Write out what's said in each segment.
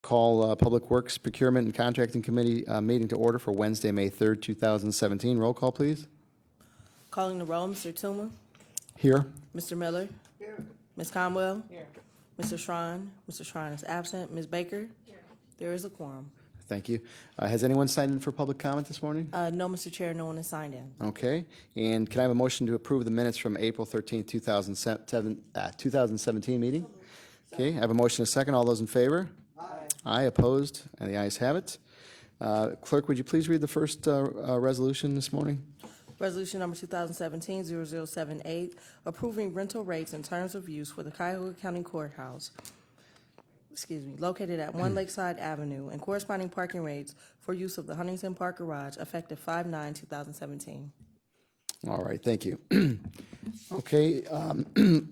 call Public Works, Procurement, and Contracting Committee meeting to order for Wednesday, May 3rd, 2017. Roll call, please. Calling the roll, Mr. Toomer, Here. Mr. Miller. Here. Ms. Conwell. Here. Mr. Schrein. Mr. Schrein is absent. Ms. Baker. Here. There is a quorum. Thank you. Has anyone signed in for public comment this morning? No, Mr. Chair, no one has signed in. Okay. And can I have a motion to approve the minutes from April 13th, 2017 meeting? Okay. I have a motion and a second. All those in favor? Aye. Aye. Opposed? And the ayes have it. Clerk, would you please read the first resolution this morning? Resolution number 2017-0078, approving rental rates and terms of use for the Cuyahoga County Courthouse, located at 1 Lakeside Avenue, and corresponding parking rates for use of the Huntington Park Garage, effective 5/9/2017. All right, thank you. Okay,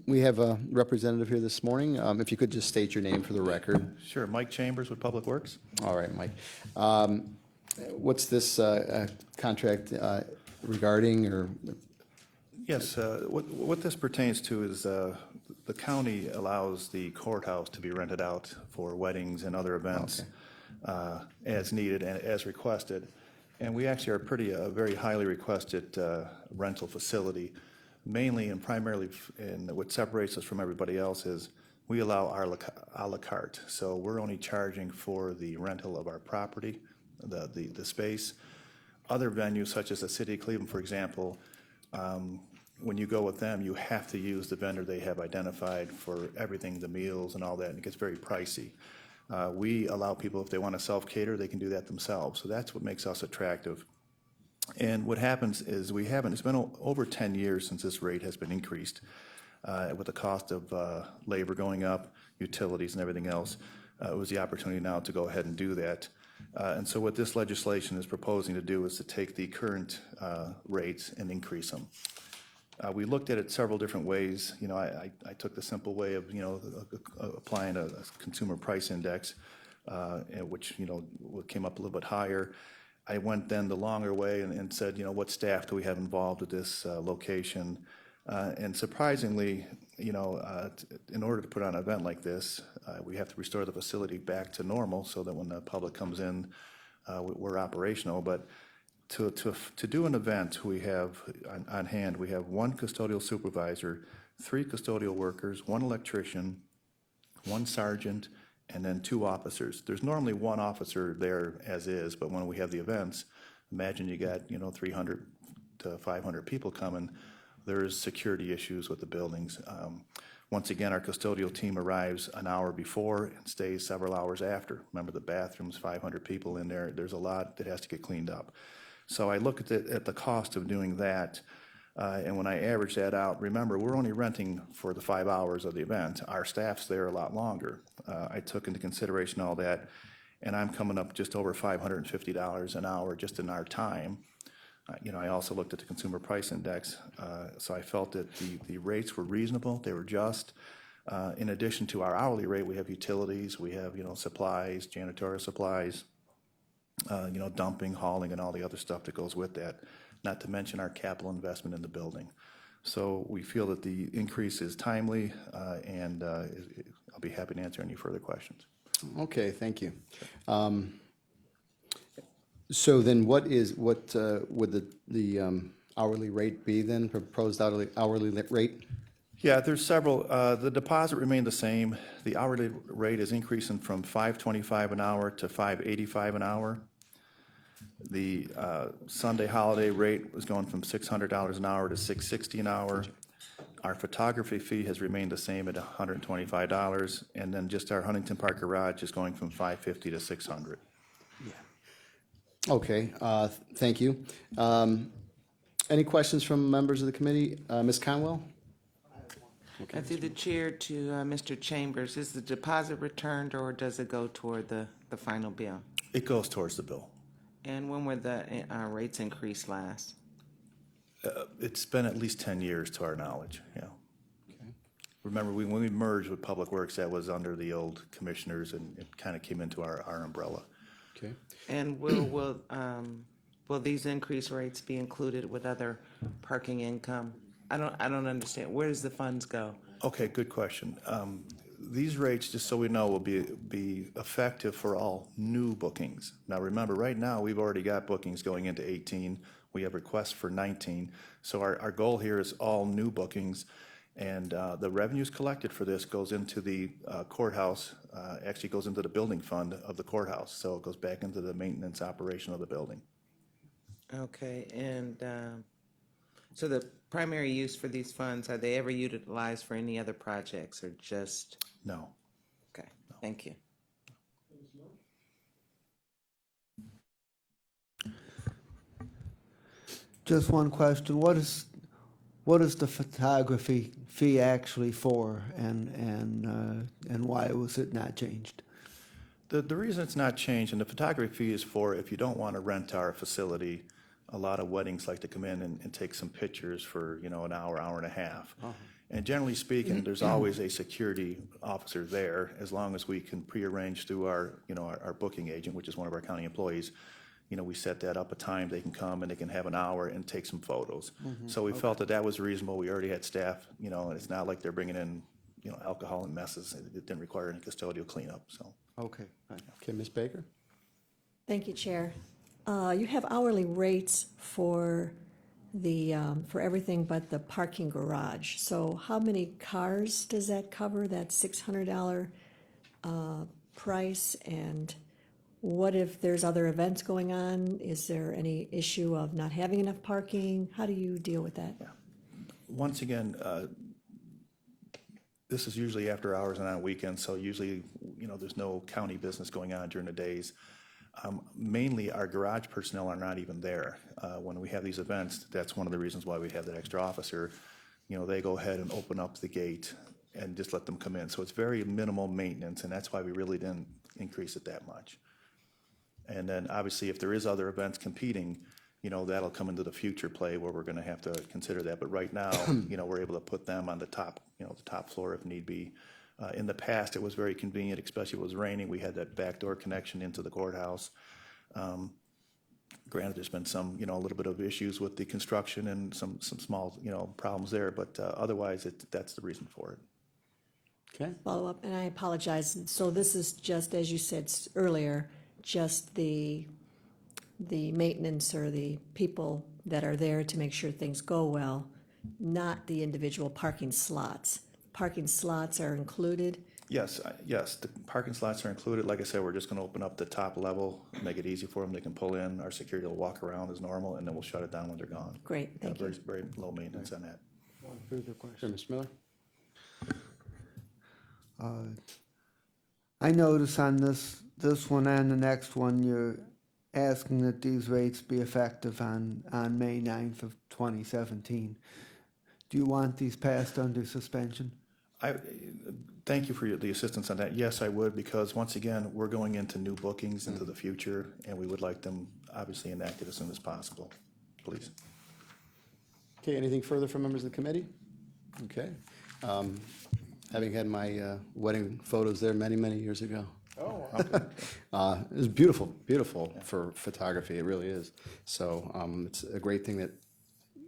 we have a representative here this morning. If you could just state your name for the record. Sure, Mike Chambers with Public Works. All right, Mike. What's this contract regarding, or? Yes, what this pertains to is the county allows the courthouse to be rented out for weddings and other events as needed and as requested. And we actually are a very highly requested rental facility, mainly and primarily, and what separates us from everybody else is we allow our a la carte. So we're only charging for the rental of our property, the space. Other venues, such as the City of Cleveland, for example, when you go with them, you have to use the vendor they have identified for everything, the meals and all that, and it gets very pricey. We allow people, if they want to self-cater, they can do that themselves. So that's what makes us attractive. And what happens is it's been over 10 years since this rate has been increased with the cost of labor going up, utilities and everything else. It was the opportunity now to go ahead and do that. And so what this legislation is proposing to do is to take the current rates and increase them. We looked at it several different ways. You know, I took the simple way of, applying a consumer price index, which, came up a little bit higher. I went then the longer way and said, what staff do we have involved at this location? And surprisingly, in order to put on an event like this, we have to restore the facility back to normal so that when the public comes in, we're operational. But to do an event, we have on hand, we have 1 custodial supervisor, 3 custodial workers, 1 electrician, 1 sergeant, and then 2 officers. There's normally 1 officer there as is, but when we have the events, imagine you got 300 to 500 people coming. There's security issues with the buildings. Once again, our custodial team arrives an hour before and stays several hours after. Remember, the bathrooms, 500 people in there. There's a lot that has to get cleaned up. So I look at the cost of doing that, and when I average that out, remember, we're only renting for the 5 hours of the event. Our staff's there a lot longer. I took into consideration all that, and I'm coming up just over $550 an hour just in our time. I also looked at the consumer price index, so I felt that the rates were reasonable, they were just. In addition to our hourly rate, we have utilities, we have, supplies, janitorial supplies, dumping, hauling, and all the other stuff that goes with that, not to mention our capital investment in the building. So we feel that the increase is timely, and I'll be happy to answer any further questions. Okay, thank you. So then what would the hourly rate be then, proposed hourly rate? Yeah, there's several. The deposit remained the same. The hourly rate is increasing from $5.25 an hour to $5.85 an hour. The Sunday holiday rate was going from $600 an hour to $660 an hour. Our photography fee has remained the same at $125, and then just our Huntington Park Garage is going from $550 to $600. Okay, thank you. Any questions from members of the committee? Ms. Conwell? Okay. Through the chair to Mr. Chambers, is the deposit returned or does it go toward the final bill? It goes towards the bill. And when were the rates increased last? It's been at least 10 years to our knowledge, yeah. Okay. Remember, when we merged with Public Works, that was under the old commissioners, and it kind of came into our umbrella. Okay. And will these increased rates be included with other parking income? I don't understand. Where does the funds go? Okay, good question. these rates, just so we know, will be effective for all new bookings. Now, remember, right now, we've already got bookings going into 18. We have requests for 19. So our goal here is all new bookings. And the revenues collected for this goes into the courthouse, actually goes into the building fund of the courthouse. So it goes back into the maintenance operation of the building. Okay, and so the primary use for these funds, are they ever utilized for any other projects or just? No. Okay, thank you. Just one question. What is the photography fee actually for, and why was it not changed? The reason it's not changed, and the photography fee is for if you don't want to rent our facility. A lot of weddings like to come in and take some pictures for, an hour, hour and a half. And generally speaking, there's always a security officer there, as long as we can prearrange through our booking agent, which is one of our county employees. We set that up a time, they can come and they can have an hour and take some photos. So we felt that was reasonable. We already had staff, and it's not like they're bringing in, alcohol and messes. It didn't require any custodial cleanup, so. Okay. Okay, Ms. Baker? Thank you, Chair. You have hourly rates for for everything but the parking garage. So how many cars does that cover, that $600 price? And what if there's other events going on? Is there any issue of not having enough parking? How do you deal with that? Once again, this is usually after hours and on weekends, so usually, there's no county business going on during the days. Mainly, our garage personnel are not even there. When we have these events, that's one of the reasons why we have that extra officer. They go ahead and open up the gate and just let them come in. So it's very minimal maintenance, and that's why we really didn't increase it that much. And then, obviously, if there is other events competing, that'll come into the future play where we're going to have to consider that. But right now, we're able to put them on the top, the top floor if need be. In the past, it was very convenient, especially if it was raining. We had that backdoor connection into the courthouse. Granted, there's been some, a little bit of issues with the construction and some small, problems there, but otherwise, that's the reason for it. Okay. Follow up, and I apologize. So this is just, as you said earlier, just the maintenance or the people that are there to make sure things go well, not the individual parking slots. Parking slots are included? Yes, the parking slots are included. Like I said, we're just going to open up the top level, make it easy for them. They can pull in. Our security will walk around as normal, and then we'll shut it down when they're gone. Great, thank you. Very low maintenance on that. One further Sure, question. Mr. Miller? I notice on this one and the next one, you're asking that these rates be effective on May 9th of 2017. Do you want these passed under suspension? Thank you for the assistance on that. Yes, I would, because once again, we're going into new bookings into the future, and we would like them obviously enacted as soon as possible. Please. Okay, anything further from members of the committee? Okay. Having had my wedding photos there many, many years ago. Oh, It was beautiful, beautiful for photography, it really is. So it's a great thing that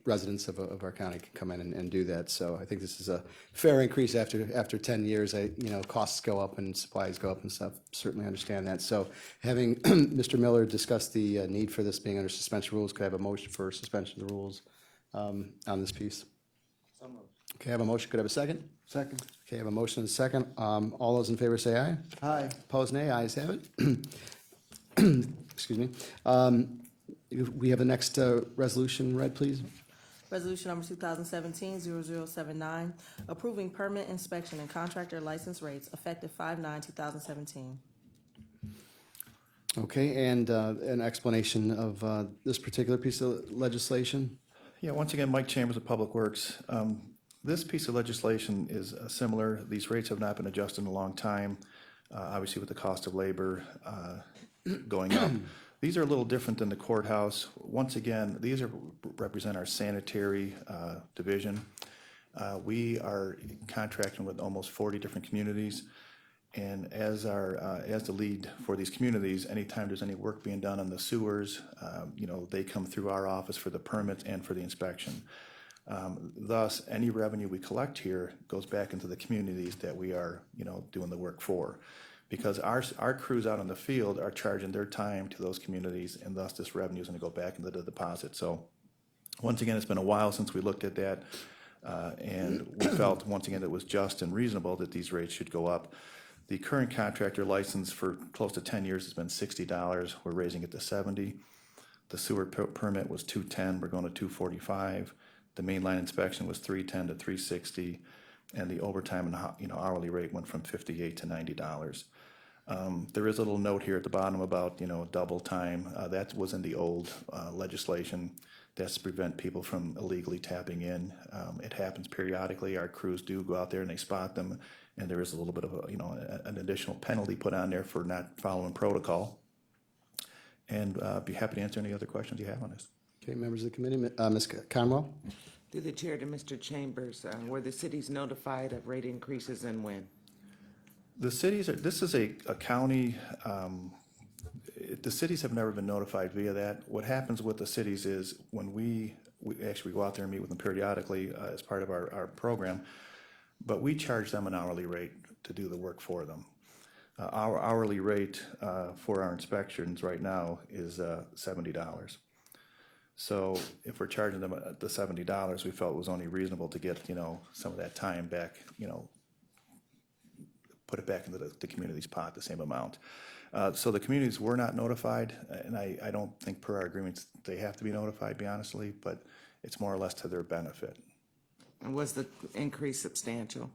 residents of our county can come in and do that. So I think this is a fair increase after 10 years. Costs go up and supplies go up and stuff. Certainly understand that. So having Mr. Miller discuss the need for this being under suspension rules, could I have a motion for suspension of the rules on this piece? Okay, I have a motion. Could I have a second? Second. Okay, I have a motion and a second. All those in favor say aye. Aye. Opposed, nay. Ayes have it. Excuse me. We have the next resolution read, please. Resolution number 2017-0079, approving permit inspection and contractor license rates effective 5/9/2017. Okay, and an explanation of this particular piece of legislation. Yeah, once again, Mike Chambers of Public Works. This piece of legislation is similar. These rates have not been adjusted in a long time, obviously with the cost of labor going up. These are a little different than the courthouse. Once again, these represent our sanitary division. We are contracting with almost 40 different communities. And as the lead for these communities, anytime there's any work being done on the sewers, they come through our office for the permits and for the inspection. Thus, any revenue we collect here goes back into the communities that we are, doing the work for. Because our crews out in the field are charging their time to those communities, and thus this revenue is going to go back into the deposit. So once again, it's been a while since we looked at that, and we felt, once again, it was just and reasonable that these rates should go up. The current contractor license for close to 10 years has been $60. We're raising it to $70. The sewer permit was $210. We're going to $245. The mainline inspection was $310 to $360, and the overtime and hourly rate went from $58 to $90. There is a little note here at the bottom about double time. That was in the old legislation. That's to prevent people from illegally tapping in. It happens periodically. Our crews do go out there and they spot them, and there is a little bit of an additional penalty put on there for not following protocol. And be happy to answer any other questions you have on this. Okay, members of the committee, Ms. Conwell? Through the chair to Mr. Chambers, were the cities notified of rate increases and when? The cities, this is a county, the cities have never been notified via that. What happens with the cities is when we actually go out there and meet with them periodically as part of our program, but we charge them an hourly rate to do the work for them. Our hourly rate for our inspections right now is $70. So if we're charging them the $70, we felt it was only reasonable to get, some of that time back, put it back into the community's pot, the same amount. So the communities were not notified, and I don't think per our agreements they have to be notified, be honestly, but it's more or less to their benefit. And was the increase substantial?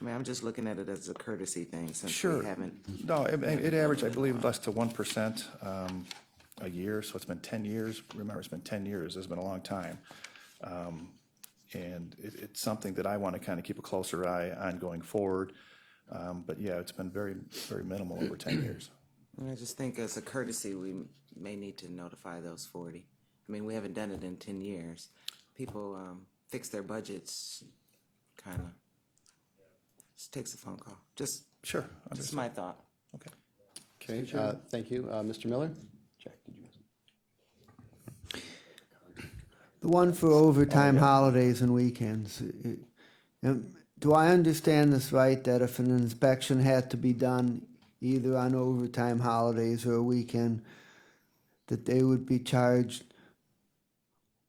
I mean, I'm just looking at it as a courtesy thing since Sure. we haven't. No, it averaged, I believe, less to 1% a year, so it's been 10 years. Remember, it's been 10 years. It's been a long time. And it's something that I want to kind of keep a closer eye on going forward. But yeah, it's been very, very minimal over 10 years. I just think as a courtesy, we may need to notify those 40. I mean, we haven't done it in 10 years. People fix their budgets, kind of. Just takes a phone call. Just Sure. my thought. Okay. Okay, thank you. Mr. Miller? Jack, did you? The one for overtime, holidays, and weekends. Do I understand this right, that if an inspection had to be done either on overtime, holidays, or a weekend, that they would be charged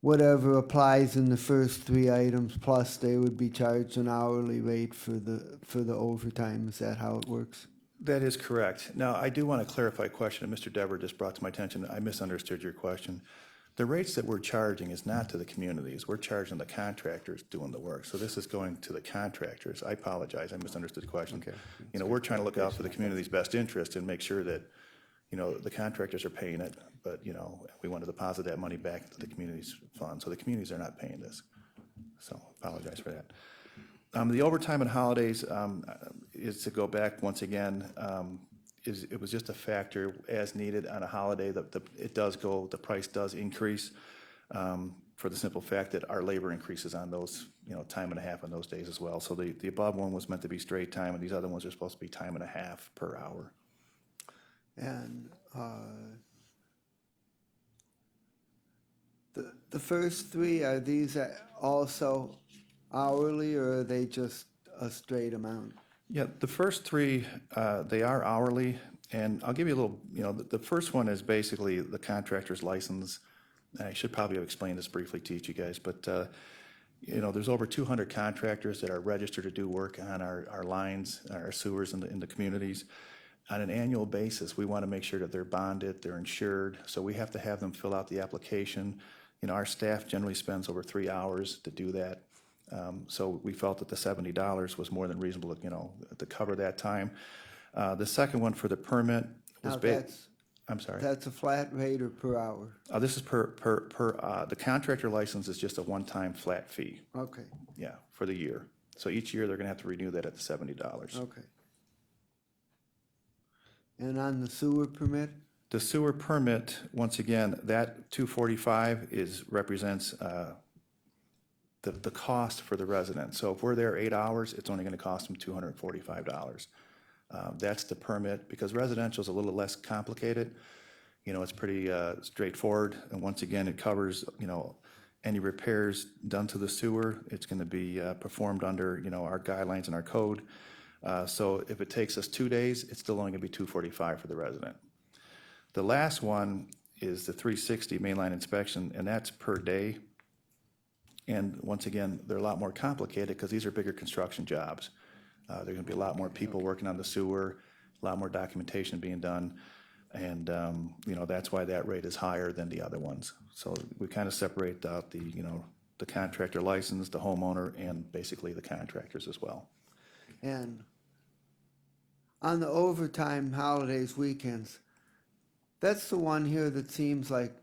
whatever applies in the first three items, plus they would be charged an hourly rate for the overtime? Is that how it works? That is correct. Now, I do want to clarify a question that Mr. Dever just brought to my attention. I misunderstood your question. The rates that we're charging is not to the communities. We're charging the contractors doing the work. So this is going to the contractors. I apologize. I misunderstood the question. Okay. We're trying to look out for the community's best interest and make sure that, the contractors are paying it, but, we want to deposit that money back into the community's fund. So the communities are not paying this. So apologize for that. The overtime and holidays is to go back once again. It was just a factor as needed on a holiday. The price does increase for the simple fact that our labor increases on those, time and a half on those days as well. So the above one was meant to be straight time, and these other ones are supposed to be time and a half per hour. And the first three, are these also hourly, or are they just a straight amount? Yeah, the first three, they are hourly, and I'll give you a little, the first one is basically the contractor's license. I should probably have explained this briefly to you guys, but, there's over 200 contractors that are registered to do work on our lines, our sewers in the communities. On an annual basis, we want to make sure that they're bonded, they're insured, so we have to have them fill out the application. Our staff generally spends over 3 hours to do that. So we felt that the $70 was more than reasonable, to cover that time. The second one for the permit was Now, I'm sorry. that's a flat rate or per hour? This is the contractor license is just a one-time flat fee. Okay, Yeah, for the year. So each year they're going to have to renew that at the $70. okay. And on the sewer permit? The sewer permit, once again, that $245 represents the cost for the resident. So if we're there 8 hours, it's only going to cost them $245. That's the permit, because residential is a little less complicated. It's pretty straightforward. And once again, it covers, Any repairs done to the sewer, it's going to be performed under, our guidelines and our code. So if it takes us 2 days, it's still only going to be $245 for the resident. The last one is the 360 mainline inspection, and that's per day. And once again, they're a lot more complicated because these are bigger construction jobs. There's going to be a lot more people working on the sewer, a lot more documentation being done. And, that's why that rate is higher than the other ones. So we kind of separate out the contractor license, the homeowner, and basically the contractors as well. And on the overtime, holidays, weekends, that's the one here that seems like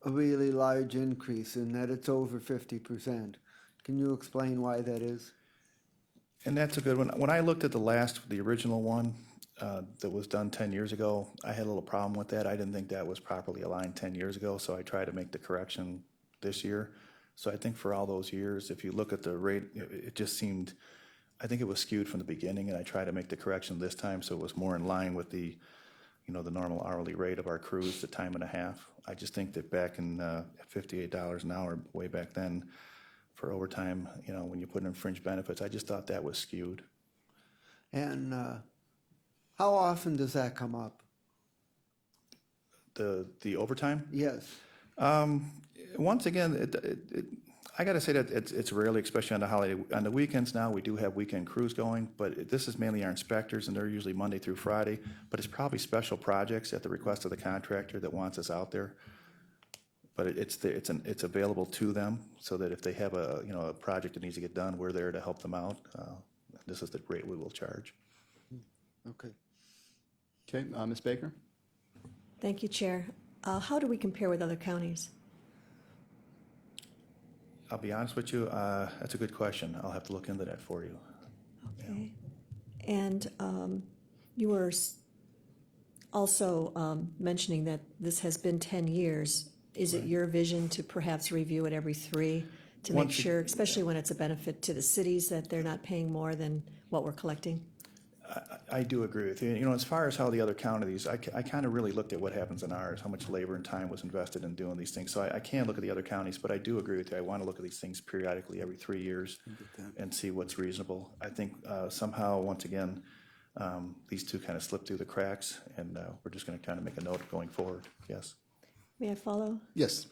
a really large increase in that it's over 50%. Can you explain why that is? And that's a good one. When I looked at the original one that was done 10 years ago, I had a little problem with that. I didn't think that was properly aligned 10 years ago, so I tried to make the correction this year. So I think for all those years, if you look at the rate, it just seemed, I think it was skewed from the beginning, and I tried to make the correction this time so it was more in line with the normal hourly rate of our crews, the time and a half. I just think that back in at $58 an hour, way back then, for overtime, when you put in fringe benefits, I just thought that was skewed. And how often does that come up? The overtime? Yes. Once again, I got to say that it's rarely, especially on the holiday. On the weekends now, we do have weekend crews going, but this is mainly our inspectors, and they're usually Monday through Friday. But it's probably special projects at the request of the contractor that wants us out there. But it's available to them so that if they have a project that needs to get done, we're there to help them out. This is the rate we will charge. Okay. Okay, Ms. Baker? Thank you, Chair. How do we compare with other counties? I'll be honest with you, that's a good question. I'll have to look into that for you. Okay. And you were also mentioning that this has been 10 years. Is it your vision to perhaps review it every 3 to make sure, especially when it's a benefit to the cities, that they're not paying more than what we're collecting? I do agree with you. As far as how the other counties, I kind of really looked at what happens in ours, how much labor and time was invested in doing these things. So I can't look at the other counties, but I do agree with you. I want to look at these things periodically every 3 years and see what's reasonable. I think somehow, once again, these two kind of slipped through the cracks, and we're just going to kind of make a note going forward. Yes. May I follow? Yes.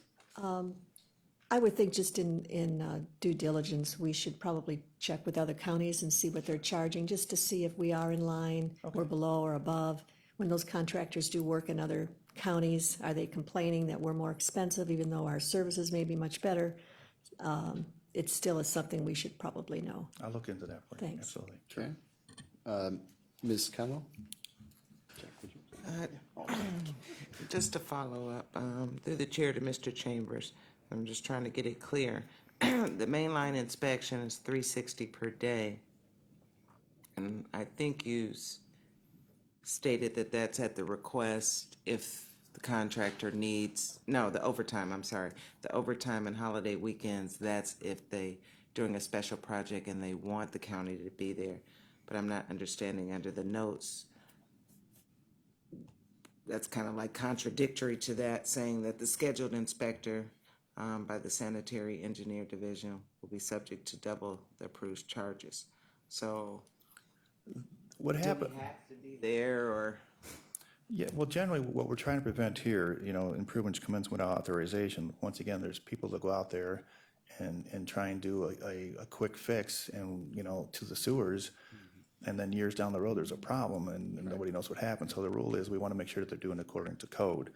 I would think just in due diligence, we should probably check with other counties and see what they're charging, just to see if we are in line, or below or above. When those contractors do work in other counties, are they complaining that we're more expensive even though our services may be much better? It still is something we should probably know. I'll look into that for you. Thanks. Absolutely. Okay. Ms. Conwell? Just to follow up, through the chair to Mr. Chambers, I'm just trying to get it clear. The mainline inspection is $360 per day. And I think you stated that that's at the request if the contractor needs, no, the overtime, I'm sorry. The overtime and holiday weekends, that's if they, during a special project and they want the county to be there. But I'm not understanding under the notes, that's kind of like contradictory to that, saying that the scheduled inspector by the sanitary engineer division will be subject to double the approved charges. So What happened? do we have to be there, or? Yeah, well, generally, what we're trying to prevent here, improvements commence without authorization. Once again, there's people that go out there and try and do a quick fix and, to the sewers, and then years down the road, there's a problem, and nobody knows what happened. So the rule is we want to make sure that they're doing according to code.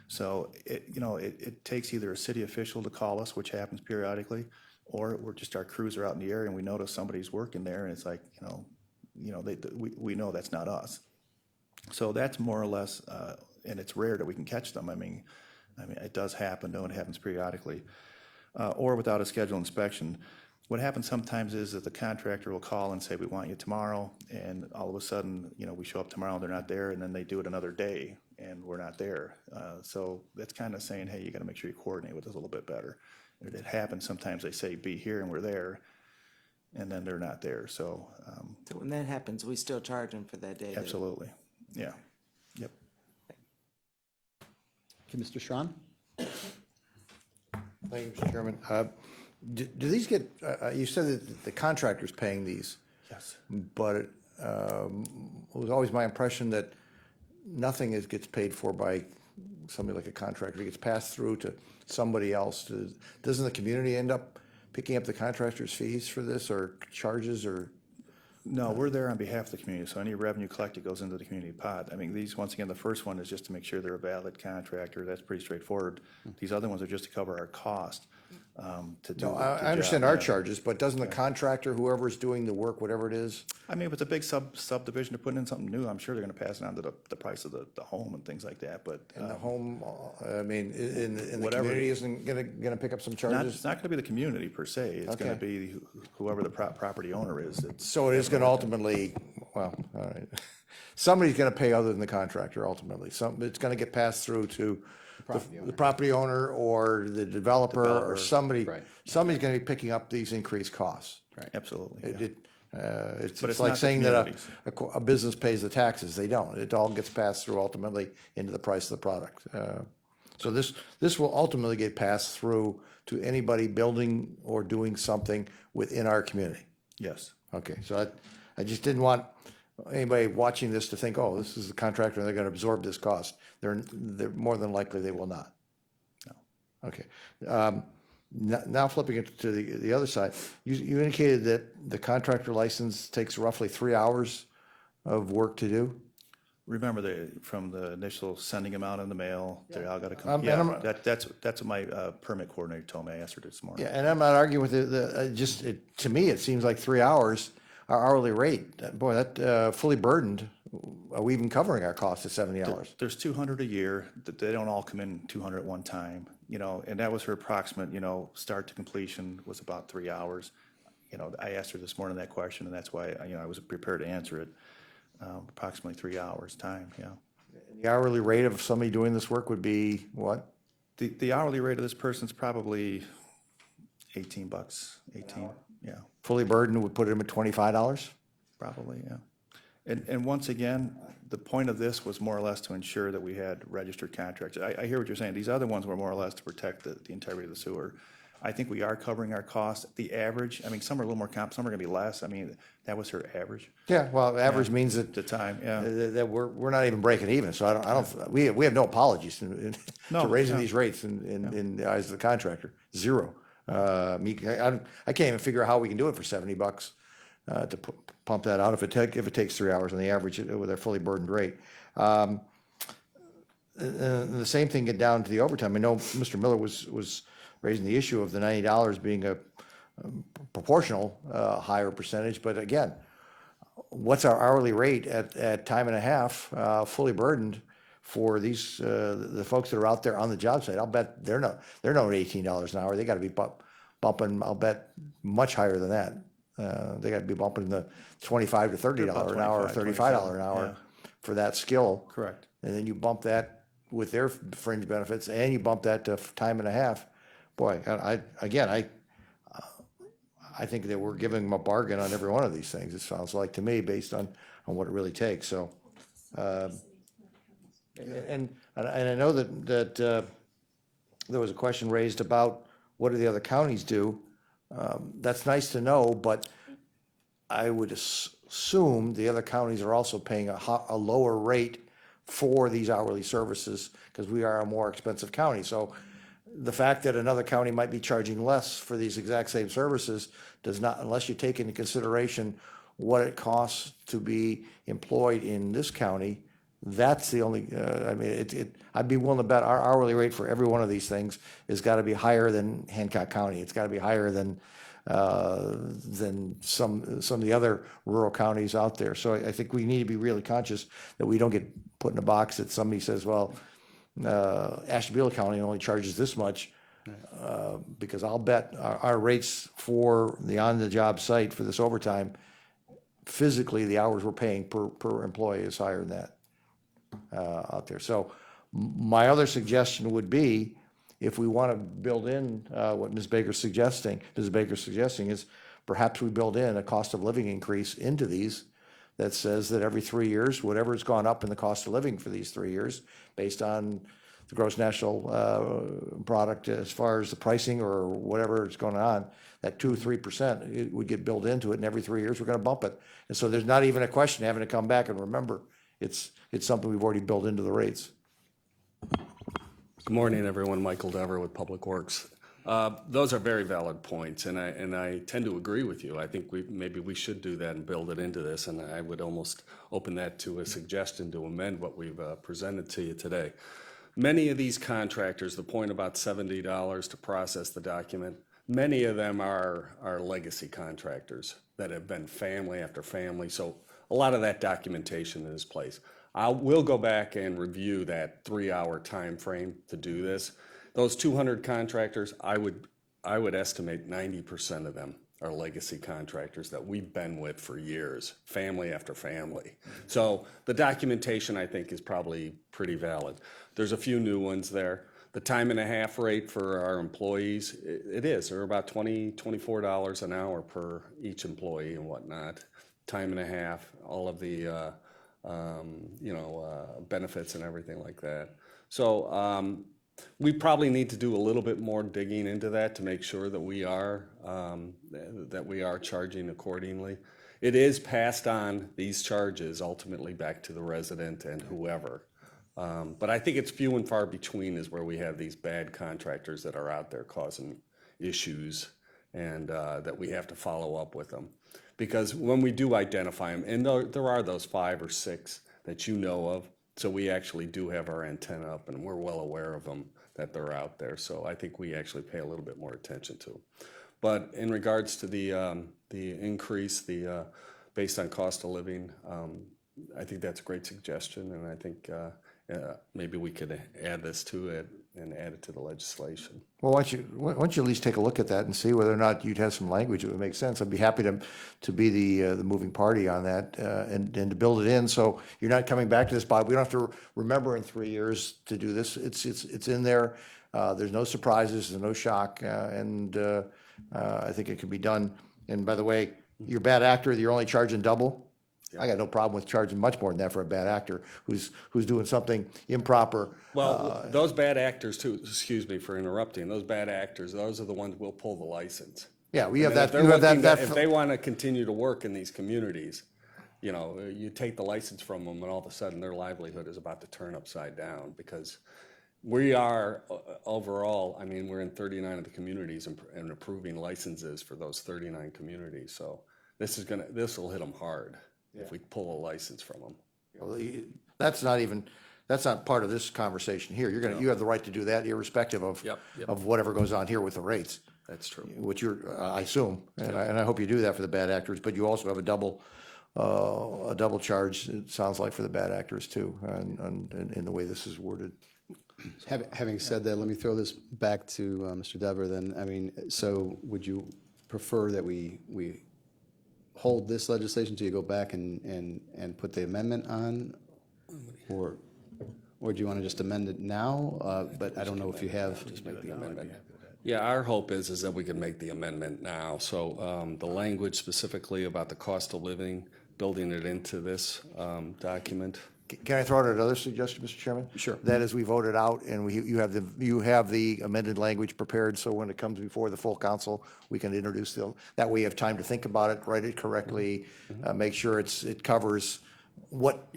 So, it takes either a city official to call us, which happens periodically, or we're just, our crews are out in the area and we notice somebody's working there, and it's like, we know that's not us. So that's more or less, and it's rare that we can catch them. I mean, it does happen, though, and it happens periodically, or without a scheduled inspection. What happens sometimes is that the contractor will call and say, we want you tomorrow, and all of a sudden, we show up tomorrow, they're not there, and then they do it another day, and we're not there. So that's kind of saying, hey, you got to make sure you coordinate with us a little bit better. It happens sometimes, they say, be here, and we're there, and then they're not there. So So when that happens, we still charge them for that day? absolutely, yeah, yep. Okay, Mr. Schron? Thank you, Mr. Chairman. Do these get, you said that the contractor's paying these, Yes. but it was always my impression that nothing gets paid for by somebody like a contractor. It gets passed through to somebody else. Doesn't the community end up picking up the contractor's fees for this, or charges, or? No, we're there on behalf of the community, so any revenue collected goes into the community pot. I mean, these, once again, the first one is just to make sure they're a valid contractor. That's pretty straightforward. These other ones are just to cover our cost to do. No, the I understand job. our Yeah. charges, but doesn't the contractor, whoever's doing the work, whatever it is? I mean, if it's a big subdivision to put in something new, I'm sure they're gonna pass it on to the price of the home and things like that, but. In the home, I mean, in the Whatever. community isn't gonna pick up some It's charges? not gonna be the community per se. It's gonna Okay. be whoever the property owner is. So it is gonna ultimately, well, all right. Somebody's gonna pay other than the contractor ultimately. It's gonna get passed through to the property owner or the developer or somebody. right. Somebody's gonna be picking up these increased costs. Absolutely. It, Yeah. it, But it's it's like not the saying that communities. a business pays the taxes. They don't. It all gets passed through ultimately into the price of the product. So this will ultimately get passed through to anybody building or doing something within our community. Yes. Okay, so I just didn't want anybody watching this to think, oh, this is the contractor, and they're gonna absorb this cost. They're more than likely they will not. No. Okay. Now flipping it to the other side, you indicated that the contractor license takes roughly 3 hours of work to do? Remember from the initial sending them out in the mail, they all gotta come. And Yeah, I'm- that's what my permit coordinator told me. I asked her this morning. Yeah, and I'm not arguing with to me, it seems like 3 hours, our hourly rate, boy, that fully burdened, are we even covering our cost at $70? There's 200 a year, that they don't all come in 200 at one time, and that was her approximate, start to completion was about 3 hours. I asked her this morning that question, and that's why, I was prepared to answer it. Approximately 3 hours time, yeah. The hourly rate of somebody doing this work would be what? The hourly rate of this person's probably $18, 18, yeah. Fully burdened would put him at $25? Probably, yeah. And once again, the point of this was more or less to ensure that we had registered contractors. I hear what you're saying. These other ones were more or less to protect the integrity of the sewer. I think we are covering our costs. The average, some are a little more some are gonna be less. That was her average, Yeah, well, average means that, the time, yeah. that we're not even breaking even, so I don't, we have no apologies to No, raising no. these rates in the eyes of the contractor, zero. I can't even figure out how we can do it for $70 to pump that out if it takes 3 hours on the average with a fully burdened rate. And the same thing get down to the overtime. I know Mr. Miller was raising the issue of the $90 being a proportional higher percentage, but again, what's our hourly rate at time and a half, fully burdened for these, the folks that are out there on the job site? I'll bet they're not at $18 an hour. They gotta be bumping, I'll bet, much higher than that. They gotta be bumping the $25 to $30 an hour, or $35 an hour for that skill. Correct. And then you bump that with their fringe benefits, and you bump that to time and a half. Boy, I think that we're giving them a bargain on every one of these things, it sounds like to me, based on what it really takes, so. And I know that there was a question raised about what do the other counties do? That's nice to know, but I would assume the other counties are also paying a lower rate for these hourly services, because we are a more expensive county, so the fact that another county might be charging less for these exact same services does not, unless you take into consideration what it costs to be employed in this county, that's the only, I'd be willing to bet our hourly rate for every one of these things has got to be higher than Hancock County. It's got to be higher than some of the other rural counties out there. So I think we need to be really conscious that we don't get put in a box that somebody says, well, Ashtabula County only charges this much, because I'll bet our rates for the on-the-job site for this overtime, physically, the hours we're paying per employee is higher than that out there. So my other suggestion would be, if we want to build in what Ms. Baker's suggesting is perhaps we build in a cost of living increase into these that says that every 3 years, whatever has gone up in the cost of living for these 3 years, based on the gross national product as far as the pricing or whatever is going on, that 2-3%, it would get built into it, and every 3 years we're going to bump it. And so there's not even a question having to come back and remember. It's something we've already built into the rates. Good morning, everyone. Michael Dever with Public Works. Those are very valid points, and I tend to agree with you. I think maybe we should do that and build it into this, and I would almost open that to a suggestion to amend what we've presented to you today. Many of these contractors, the point about $70 to process the document, many of them are legacy contractors that have been family after family, so a lot of that documentation is in place. We'll go back and review that 3-hour time frame to do this. Those 200 contractors, I would estimate 90% of them are legacy contractors that we've been with for years, family after family. So the documentation, I think, is probably pretty valid. There's a few new ones there. The time and a half rate for our employees, they're about $24 an hour per each employee and whatnot. Time and a half, all of the benefits and everything like that. So we probably need to do a little bit more digging into that to make sure that we are charging accordingly. It is passed on, these charges, ultimately back to the resident and whoever. But I think it's few and far between is where we have these bad contractors that are out there causing issues and that we have to follow up with them. Because when we do identify them, and there are those 5 or 6 that you know of, so we actually do have our antenna up and we're well aware of them, that they're out there. So I think we actually pay a little bit more attention to them. But in regards to the increase, based on cost of living, I think that's a great suggestion, and I think maybe we could add this to it and add it to the legislation. Well, why don't you at least take a look at that and see whether or not you'd have some language that would make sense. I'd be happy to be the moving party on that and to build it in so you're not coming back to this, Bob. We don't have to remember in 3 years to do this. It's in there. There's no surprises, there's no shock, and I think it can be done. And by the way, you're a bad actor, you're only charging double. I got no problem with charging much more than that for a bad actor who's doing something improper. Well, those bad actors too, excuse me for interrupting, those bad actors, those are the ones who will pull the license. Yeah, we have And that. You have that. if they want to continue to work in these communities, you take the license from them and all of a sudden their livelihood is about to turn upside down because we are overall, I mean, we're in 39 of the communities and approving licenses for those 39 communities. So this will hit them hard if we pull a license from them. That's not part of this conversation here. You have the right to do that irrespective of of whatever goes on here with the rates. That's true. Which I assume, and I hope you do that for the bad actors. But you also have a double charge. It sounds like for the bad actors too, and in the way this is worded. Having said that, let me throw this back to Mr. Dever then. I mean, so would you prefer that we hold this legislation till you go back and put the amendment on? Or do you want to just amend it now? But I don't know if you have. Just make the amendment. Yeah, our hope is that we can make the amendment now. So the language specifically about the cost of living, building it into this document. Can I throw out another suggestion, Mr. Chairman? Sure. That is, we voted out, and you have the amended language prepared, so when it comes before the full council, we can introduce that way you have time to think about it, write it correctly, make sure it covers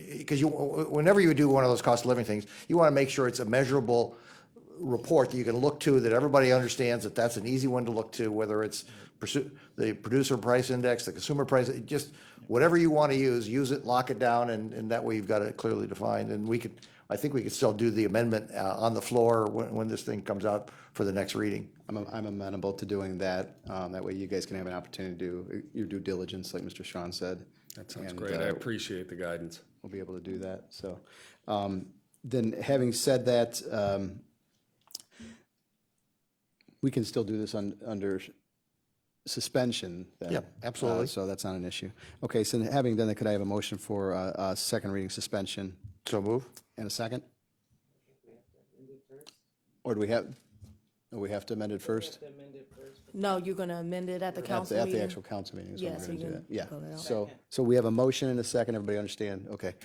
because whenever you do one of those cost of living things, you want to make sure it's a measurable report that you can look to, that everybody understands that that's an easy one to look to, whether it's the producer price index, the consumer price, just whatever you want to use it, lock it down, and that way you've got it clearly defined. And I think we could still do the amendment on the floor when this thing comes out for the next reading. I'm amenable to doing that. That way you guys can have an opportunity to do your due diligence, like Mr. Strawn said. That sounds great. I appreciate the guidance. We'll be able to do that. So then having said that, we can still do this under suspension then. Yeah, absolutely. So that's not an issue. Okay, so having done that, could I have a motion for a second reading suspension So move. and a second? Or do we have, We have to amend it first? No, you're gonna amend it at the At council the meeting? actual council meeting is when Yeah, we're so gonna do you that. Yeah, go down. so we have a motion and a second, everybody understand? Okay.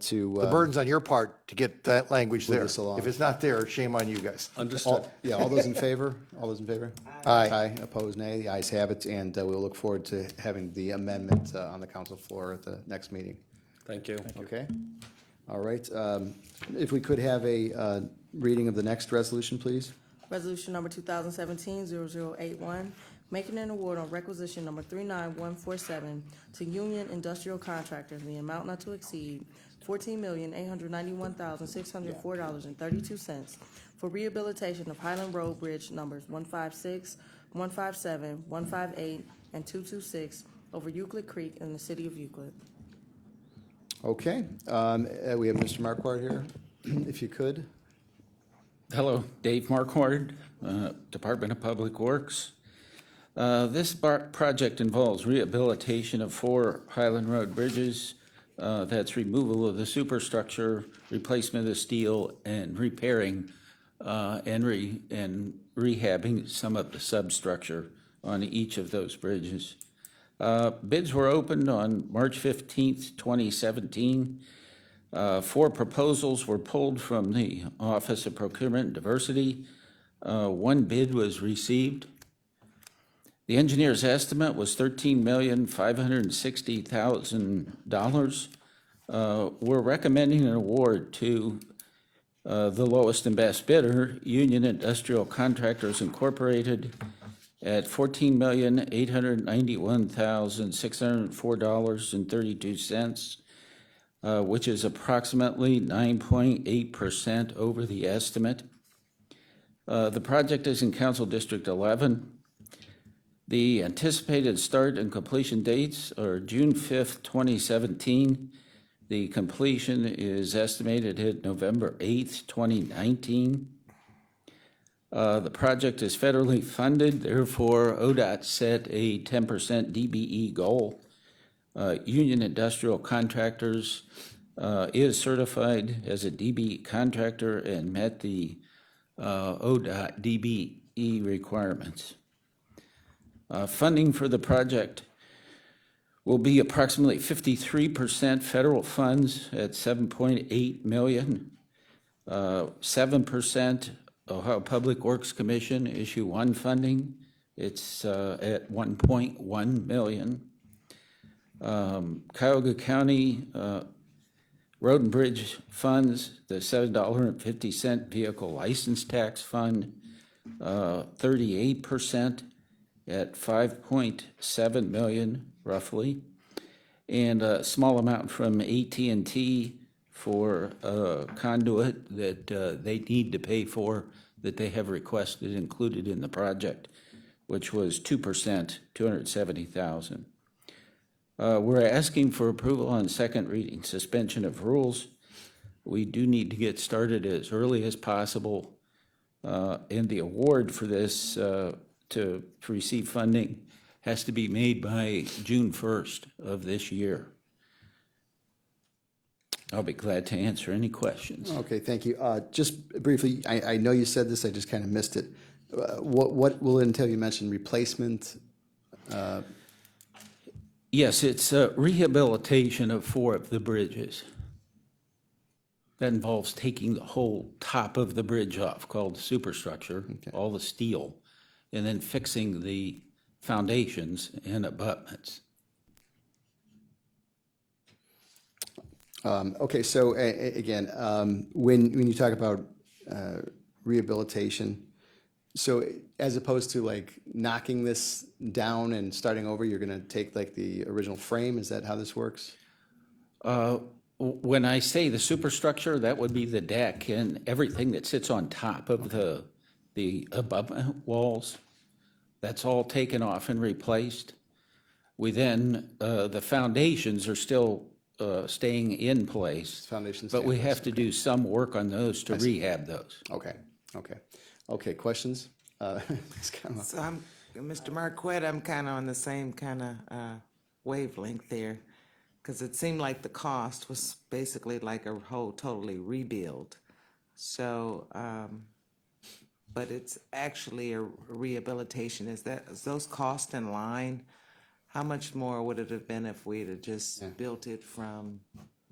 To. The burden's on your part to get that language there. this along. If it's not there, shame on you guys. Understood. Yeah, all those in favor? All those in favor? Aye. Aye, opposed, nay. The ayes have it, and we'll look forward to having the amendment on the council floor at the next meeting. Thank you. Okay? All right. If we could have a reading of the next resolution, please? Resolution number 2017-0081, making an award on requisition number 39147 to Union Industrial Contractors in the amount not to exceed $14,891,604.32 for rehabilitation of Highland Road Bridge numbers 156, 157, 158, and 226 over Euclid Creek in the city of Euclid. Okay. We have Mr. Marquardt here, if you could. Hello, Dave Marquardt, Department of Public Works. This project involves rehabilitation of 4 Highland Road bridges. That's removal of the superstructure, replacement of the steel, and repairing and rehabbing some of the substructure on each of those bridges. Bids were opened on March 15th, 2017. 4 proposals were pulled from the Office of Procurement and Diversity. 1 bid was received. The engineer's estimate was $13,560,000. We're recommending an award to the lowest and best bidder, Union Industrial Contractors Incorporated, at $14,891,604.32. Which is approximately 9.8% over the estimate. The project is in Council District 11. The anticipated start and completion dates are June 5th, 2017. The completion is estimated at November 8th, 2019. The project is federally funded, therefore ODOT set a 10% DBE goal. Union Industrial Contractors is certified as a DBE contractor and met the ODOT DBE requirements. Funding for the project will be approximately 53% federal funds at $7.8 million, 7% Ohio Public Works Commission issue 1 funding. It's at $1.1 million. Cuyahoga County Road and Bridge funds, the $7.50 vehicle license tax fund, 38% at $5.7 million roughly, and a small amount from AT&T for a conduit that they need to pay for that they have requested included in the project, which was 2%, $270,000. We're asking for approval on second reading, suspension of rules. We do need to get started as early as possible, and the award for this to receive funding has to be made by June 1st of this year. I'll be glad to answer any questions. Okay, thank you. Just briefly, I know you said this, I just kind of missed it. What will it entail? You mentioned replacement. Yes, it's rehabilitation of 4 of the bridges. That involves taking the whole top of the bridge off, called the superstructure, all the steel, and then fixing the foundations and abutments. Okay, so again, when you talk about rehabilitation, so as opposed to like knocking this down and starting over, you're going to take like the original frame? Is that how this works? When I say the superstructure, that would be the deck and everything that sits on top of the abutment walls. That's all taken off and replaced. We then, the foundations are still staying in place. Foundations But stay in we place, have to do some work on those to rehab those. Okay, questions? Ms. Conwell? So Mr. Marquette, I'm kind of on the same kind of wavelength there, because it seemed like the cost was basically like a whole totally rebuild. So, but it's actually a rehabilitation. Is those costs in line? How much more would it have been if we'd have just built it from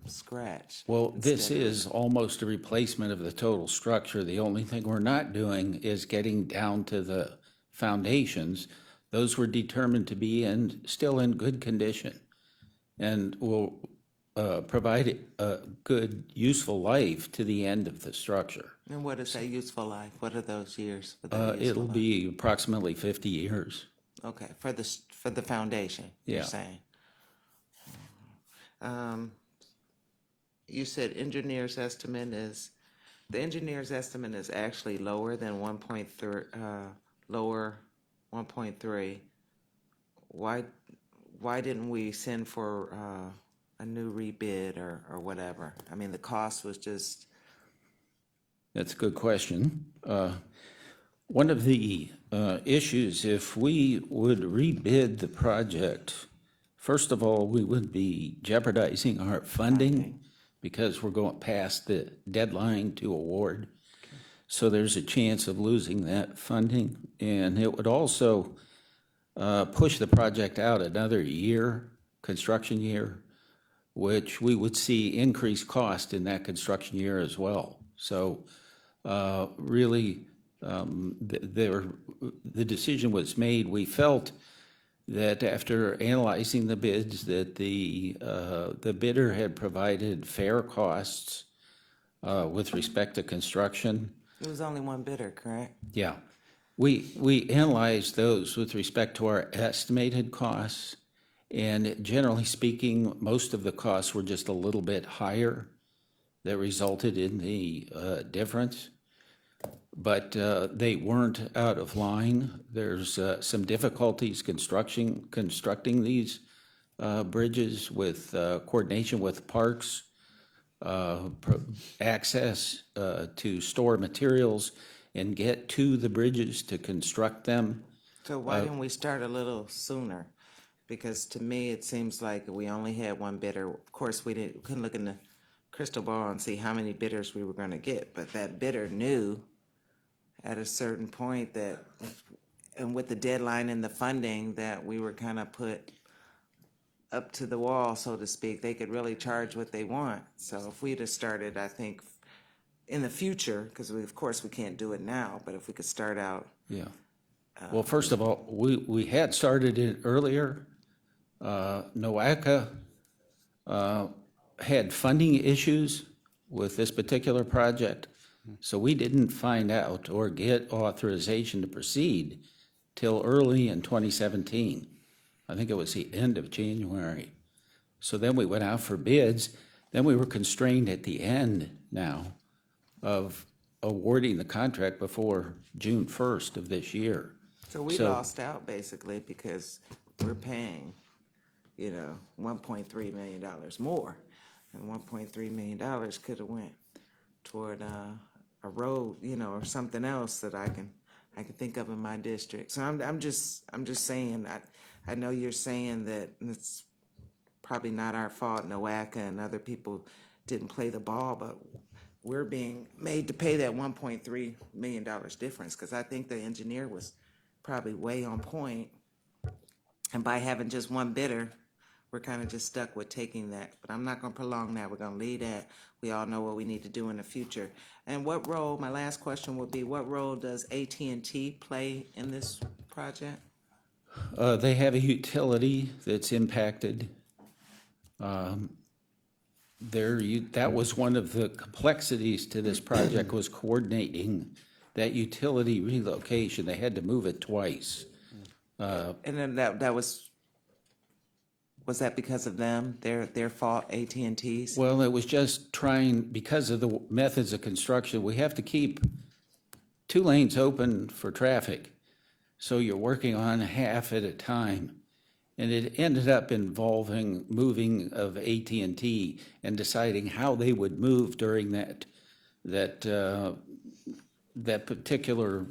scratch? Well, this instead of- is almost a replacement of the total structure. The only thing we're not doing is getting down to the foundations. Those were determined to be still in good condition and will provide a good, useful life to the end of the structure. And what is that useful life? What are those years? For that useful It'll life? be approximately 50 years. Okay, for the foundation, you're Yeah. saying. You said the engineer's estimate is actually lower than 1.3, lower 1.3. Why didn't we send for a new rebid or whatever? I mean, the cost was just, That's a good question. One of the issues, if we would rebid the project, first of all, we would be jeopardizing our funding because we're going past the deadline to award. So there's a chance of losing that funding. And it would also push the project out another year, construction year, which we would see increased cost in that construction year as well. So really, the decision was made. We felt that after analyzing the bids, that the bidder had provided fair costs with respect to construction. it was only one bidder, correct? Yeah. We analyzed those with respect to our estimated costs, and generally speaking, most of the costs were just a little bit higher that resulted in the difference. But they weren't out of line. There's some difficulties constructing these bridges with coordination with parks, access to store materials and get to the bridges to construct them. So why didn't we start a little sooner? Because to me, it seems like we only had one bidder. Of course, we couldn't look in the crystal ball and see how many bidders we were going to get, but that bidder knew at a certain point that, and with the deadline and the funding, that we were kind of put up to the wall, so to speak. They could really charge what they want. So if we'd have started, I think, in the future, because of course we can't do it now, but if we could start out. Yeah. Well, first of all, we had started it earlier. NOACA had funding issues with this particular project, so we didn't find out or get authorization to proceed till early in 2017. I think it was the end of January. So then we went out for bids. Then we were constrained at the end now of awarding the contract before June 1st of this year. So we lost out basically because we're paying, $1.3 million more. And $1.3 million could have went toward a road, or something else that I can think of in my district. So I'm just saying, I know you're saying that it's probably not our fault, NOACA and other people didn't play the ball, but we're being made to pay that $1.3 million difference, because I think the engineer was probably way on point. And by having just one bidder, we're kind of just stuck with taking that. But I'm not going to prolong that. We're going to leave that. We all know what we need to do in the future. And what role, my last question would be, what role does AT&T play in this project? They have a utility that's impacted. That was one of the complexities to this project, was coordinating that utility relocation. They had to move it twice. And then that was that because of them, their fault, AT&T's? Well, it was just because of the methods of construction, we have to keep 2 lanes open for traffic. So you're working on half at a time. And it ended up involving moving of AT&T and deciding how they would move during that particular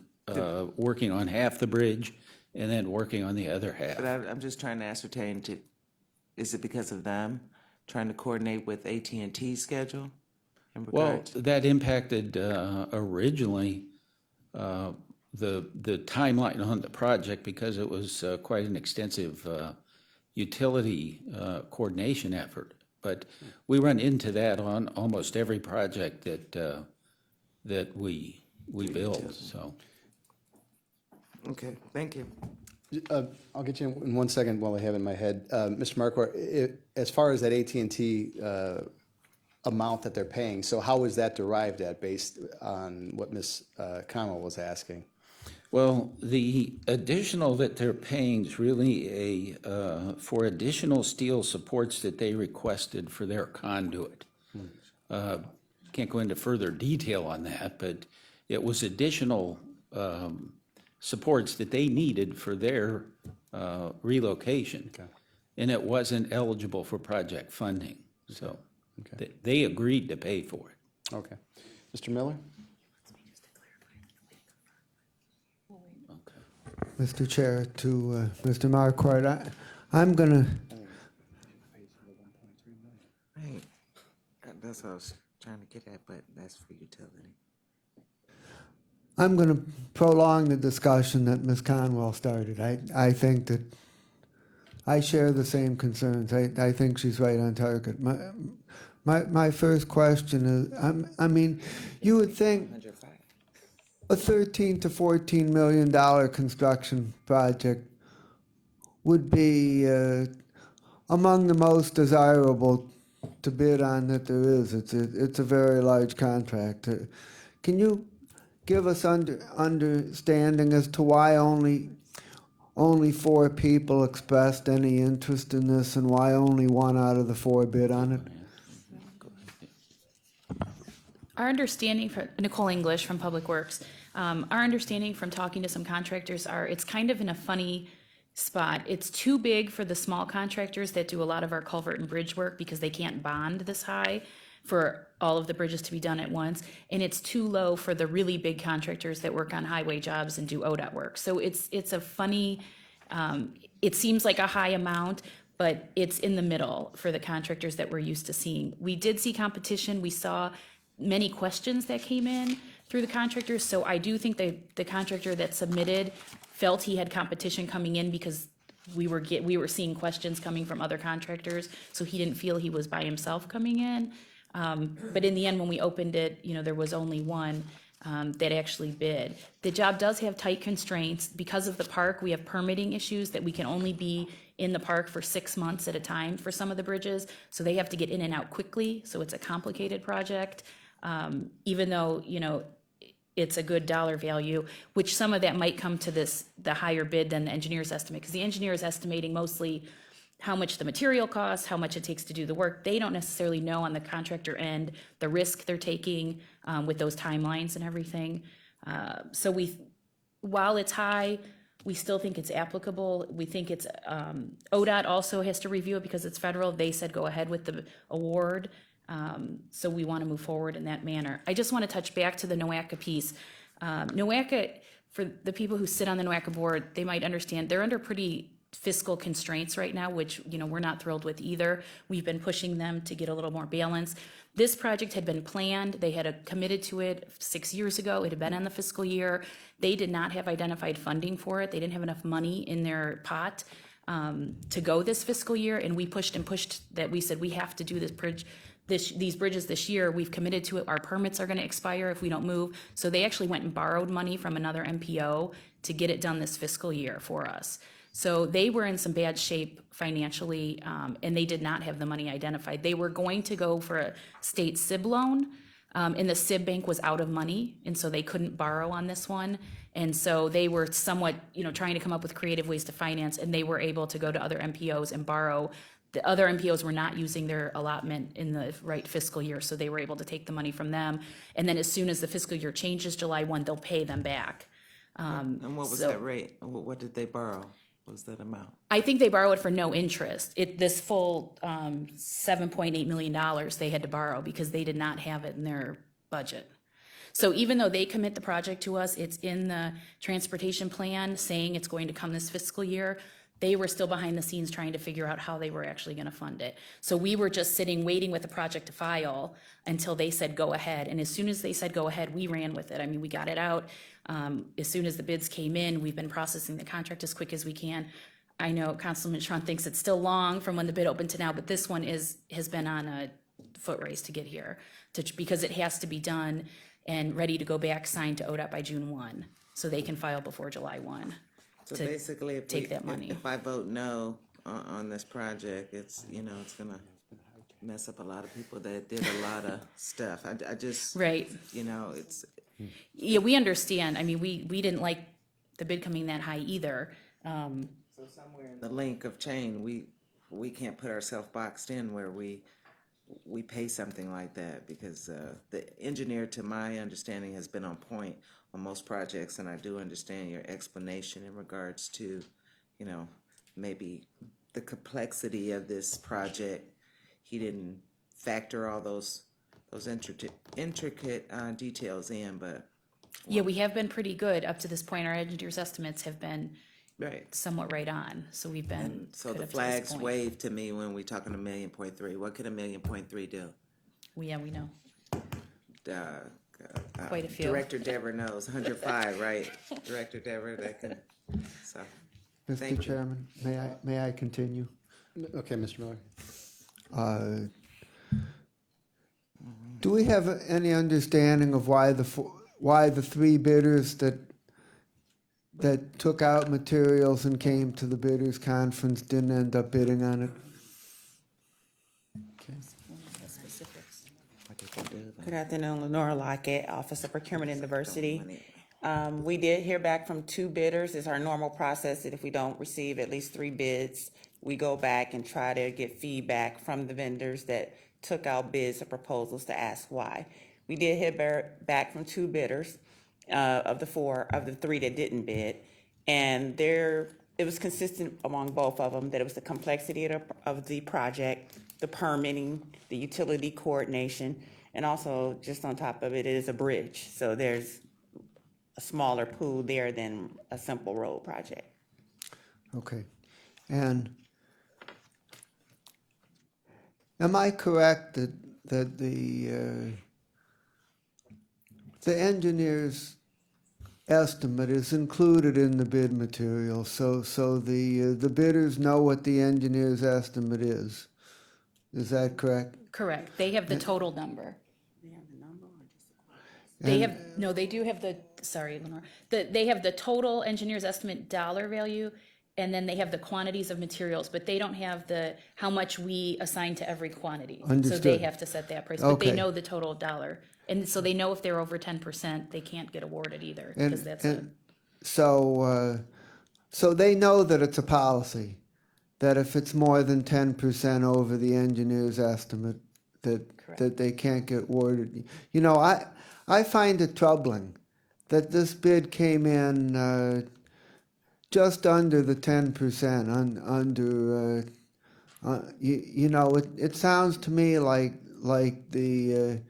working on half the bridge and then working on the other half. But I'm just trying to ascertain, is it because of them trying to coordinate with AT&T's schedule? Well, that impacted originally the timeline on the project because it was quite an extensive utility coordination effort. But we run into that on almost every project that we build, so. Okay, thank you. I'll get you in 1 second while I have it in my head. Mr. Marquardt, as far as that AT&T amount that they're paying, so how is that derived at based on what Ms. Connell was asking? Well, the additional that they're paying is really for additional steel supports that they requested for their conduit. Can't go into further detail on that, but it was additional supports that they needed for their relocation. Okay. And it wasn't eligible for project funding, so they agreed to pay for it. Okay. Mr. Miller? Mr. Chair, to Mr. Marquardt, I'm gonna, Right. That's what I was trying to get at, but that's for utility. I'm gonna prolong the discussion that Ms. Conwell started. I think that, I share the same concerns. I think she's right on target. My first question is, I mean, you would think a $13 to $14 million construction project would be among the most desirable to bid on that there is. It's a very large contract. Can you give us understanding as to why only 4 people expressed any interest in this and why only 1 out of the 4 bid on it? Our understanding from Nicole English from Public Works, our understanding from talking to some contractors it's kind of in a funny spot. It's too big for the small contractors that do a lot of our culvert and bridge work because they can't bond this high for all of the bridges to be done at once. And it's too low for the really big contractors that work on highway jobs and do ODOT work. So it's a funny, it seems like a high amount, but it's in the middle for the contractors that we're used to seeing. We did see competition. We saw many questions that came in through the contractors. So I do think the contractor that submitted felt he had competition coming in because we were seeing questions coming from other contractors. So he didn't feel he was by himself coming in. But in the end, when we opened it, there was only 1 that actually bid. The job does have tight constraints. Because of the park, we have permitting issues that we can only be in the park for 6 months at a time for some of the bridges. So they have to get in and out quickly. So it's a complicated project. Even though, it's a good dollar value, which some of that might come to the higher bid than the engineer's estimate, because the engineer is estimating mostly how much the material costs, how much it takes to do the work. They don't necessarily know on the contractor end the risk they're taking with those timelines and everything. So while it's high, we still think it's applicable. We think it's, ODOT also has to review it because it's federal. They said go ahead with the award. So we want to move forward in that manner. I just want to touch back to the NOACA piece. NOACA, for the people who sit on the NOACA board, they might understand they're under pretty fiscal constraints right now, which, we're not thrilled with either. We've been pushing them to get a little more balance. This project had been planned. They had committed to it 6 years ago. It had been on the fiscal year. They did not have identified funding for it. They didn't have enough money in their pot to go this fiscal year. And we pushed that. We said, we have to do this bridge, these bridges this year. We've committed to it. Our permits are going to expire if we don't move. So they actually went and borrowed money from another MPO to get it done this fiscal year for us. So they were in some bad shape financially, and they did not have the money identified. They were going to go for a state SIB loan, and the SIB bank was out of money, and so they couldn't borrow on this one. And so they were somewhat, trying to come up with creative ways to finance, and they were able to go to other MPOs and borrow. The other MPOs were not using their allotment in the right fiscal year, so they were able to take the money from them. And then as soon as the fiscal year changes, July 1, they'll pay them back. And what was that rate? What did they borrow? What was that amount? I think they borrowed for no interest. This full $7.8 million they had to borrow because they did not have it in their budget. So even though they commit the project to us, it's in the transportation plan saying it's going to come this fiscal year. They were still behind the scenes trying to figure out how they were actually gonna fund it. So we were just sitting, waiting with the project to file until they said go ahead. And as soon as they said go ahead, we ran with it. I mean, we got it out. As soon as the bids came in, we've been processing the contract as quick as we can. I know Councilman Schron thinks it's still long from when the bid opened to now, but this one has been on a foot race to get here, because it has to be done and ready to go back, signed to ODOT by June 1, so they can file before July 1. So to basically, if take that money. if I vote no on this project, it's, you know, it's gonna mess up a lot of people that did a lot of stuff. I just, Right. you know, it's, Yeah, we understand. I mean, we didn't like the bid coming that high either. so somewhere in the link of chain, we can't put ourselves boxed in where we pay something like that, because the engineer, to my understanding, has been on point on most projects, and I do understand your explanation in regards to, you know, maybe the complexity of this project. He didn't factor all those intricate details in, but Yeah, we have been pretty good up to this point. Our engineers' estimates have been right. somewhat right on, so we've been So good the up to this flags point. wave to me when we talking $1.3 million. What could $1.3 million do? Yeah, we know. Quite a few. Director Dever knows, 105, right? Director Dever, that can, so, Mr. Thank you. Chairman, may I continue? Okay, Mr. Miller. Do we have any understanding of why the three bidders that took out materials and came to the bidders conference didn't end up bidding on it? Good afternoon, Lenora Lockett, Office of Procurement and Diversity. We did hear back from 2 bidders. It's our normal process that if we don't receive at least 3 bids, we go back and try to get feedback from the vendors that took out bids or proposals to ask why. We did hear back from 2 bidders of the 3 that didn't bid, and it was consistent among both of them that it was the complexity of the project, the permitting, the utility coordination, and also just on top of it, it is a bridge. So there's a smaller pool there than a simple road project. Okay. And am I correct that the engineer's estimate is included in the bid material, so the bidders know what the engineer's estimate is? Is that correct? Correct. They have the total number. They have, no, they do have sorry, Lenore. They have the total engineer's estimate dollar value, and then they have the quantities of materials, but they don't have how much we assign to every quantity. So they Understood. have to set that price, but they Okay. know the total dollar. And so they know if they're over 10%, they can't get awarded either, And- because that's and So they know that it's a policy, that if it's more than 10% over the engineer's estimate, that they can't get awarded. You know, I find it troubling that this bid came in just under the 10%, you know, it sounds to me like the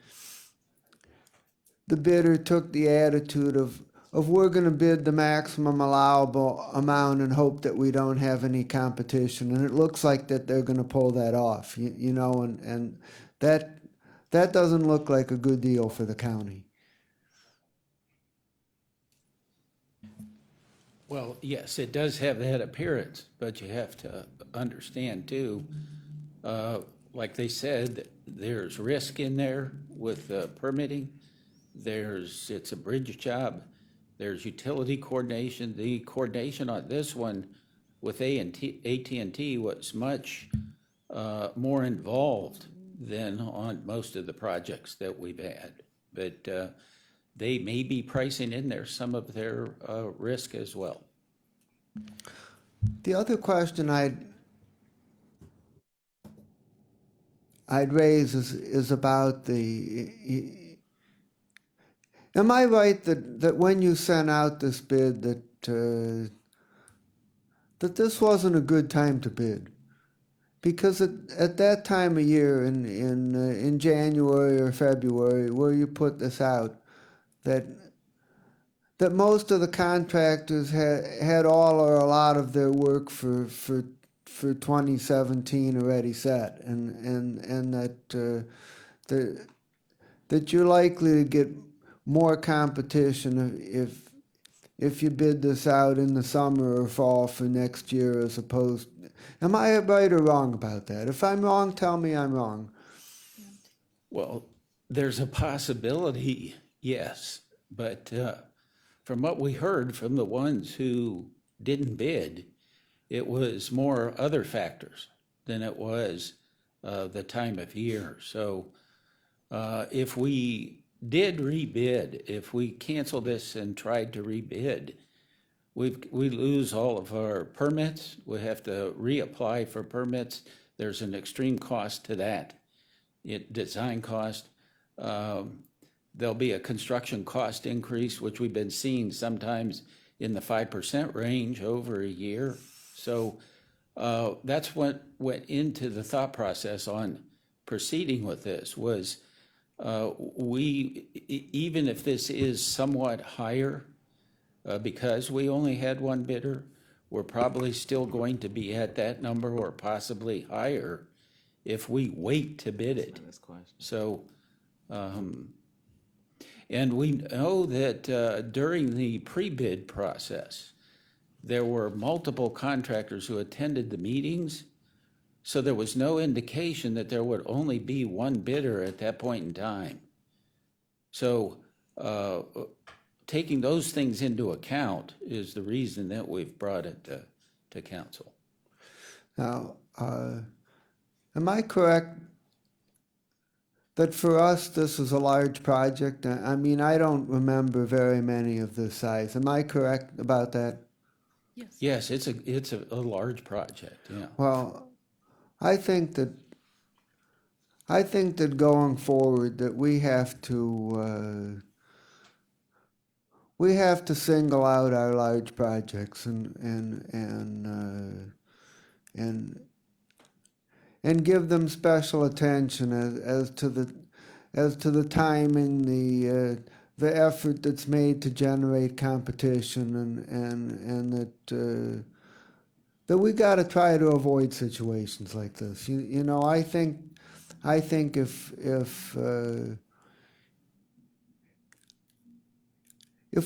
bidder took the attitude of we're going to bid the maximum allowable amount and hope that we don't have any competition, and it looks like that they're going to pull that off, you know, and that doesn't look like a good deal for the county. Well, yes, it does have that appearance, but you have to understand too, like they said, there's risk in there with permitting. It's a bridge job. There's utility coordination. The coordination on this one with AT&T was much more involved than on most of the projects that we've had. But they may be pricing in there some of their risk as well. The other question I'd raise is about am I right that when you sent out this bid that this wasn't a good time to bid? Because at that time of year in January or February, where you put this out, that that most of the contractors had all or a lot of their work for 2017 already set, and that you're likely to get more competition if you bid this out in the summer or fall for next year as opposed. Am I right or wrong about that? If I'm wrong, tell me I'm wrong. Well, there's a possibility, yes, but from what we heard from the ones who didn't bid, it was more other factors than it was the time of year. So if we did rebid, if we cancel this and tried to rebid, we lose all of our permits. We have to reapply for permits. There's an extreme cost to that. Design cost. There'll be a construction cost increase, which we've been seeing sometimes in the 5% range over a year. So that's what went into the thought process on proceeding with this was even if this is somewhat higher, because we only had one bidder, we're probably still going to be at that number or possibly higher if we wait to bid it. So, and we know that during the pre-bid process, there were multiple contractors who attended the meetings, so there was no indication that there would only be one bidder at that point in time. So taking those things into account is the reason that we've brought it to council. Now, am I correct that for us this is a large project? I mean, I don't remember very many of this size. Am I correct about that? Yes, it's a large project, yeah. Well, I think that going forward that we have to single out our large projects and give them special attention as to the timing, the effort that's made to generate competition, and that we got to try to avoid situations like this. You know, I think if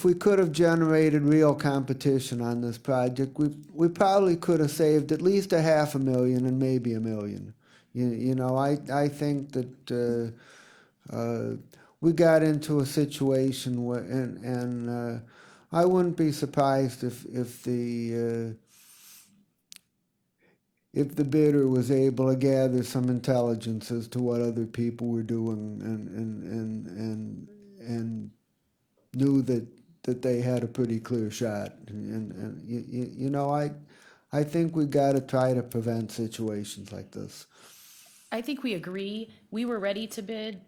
we could have generated real competition on this project, we probably could have saved at least $500,000 and maybe $1 million. You know, I think that we got into a situation where, and I wouldn't be surprised if the bidder was able to gather some intelligence as to what other people were doing and knew that they had a pretty clear shot. And you know, I think we got to try to prevent situations like this. I think we agree. We were ready to bid,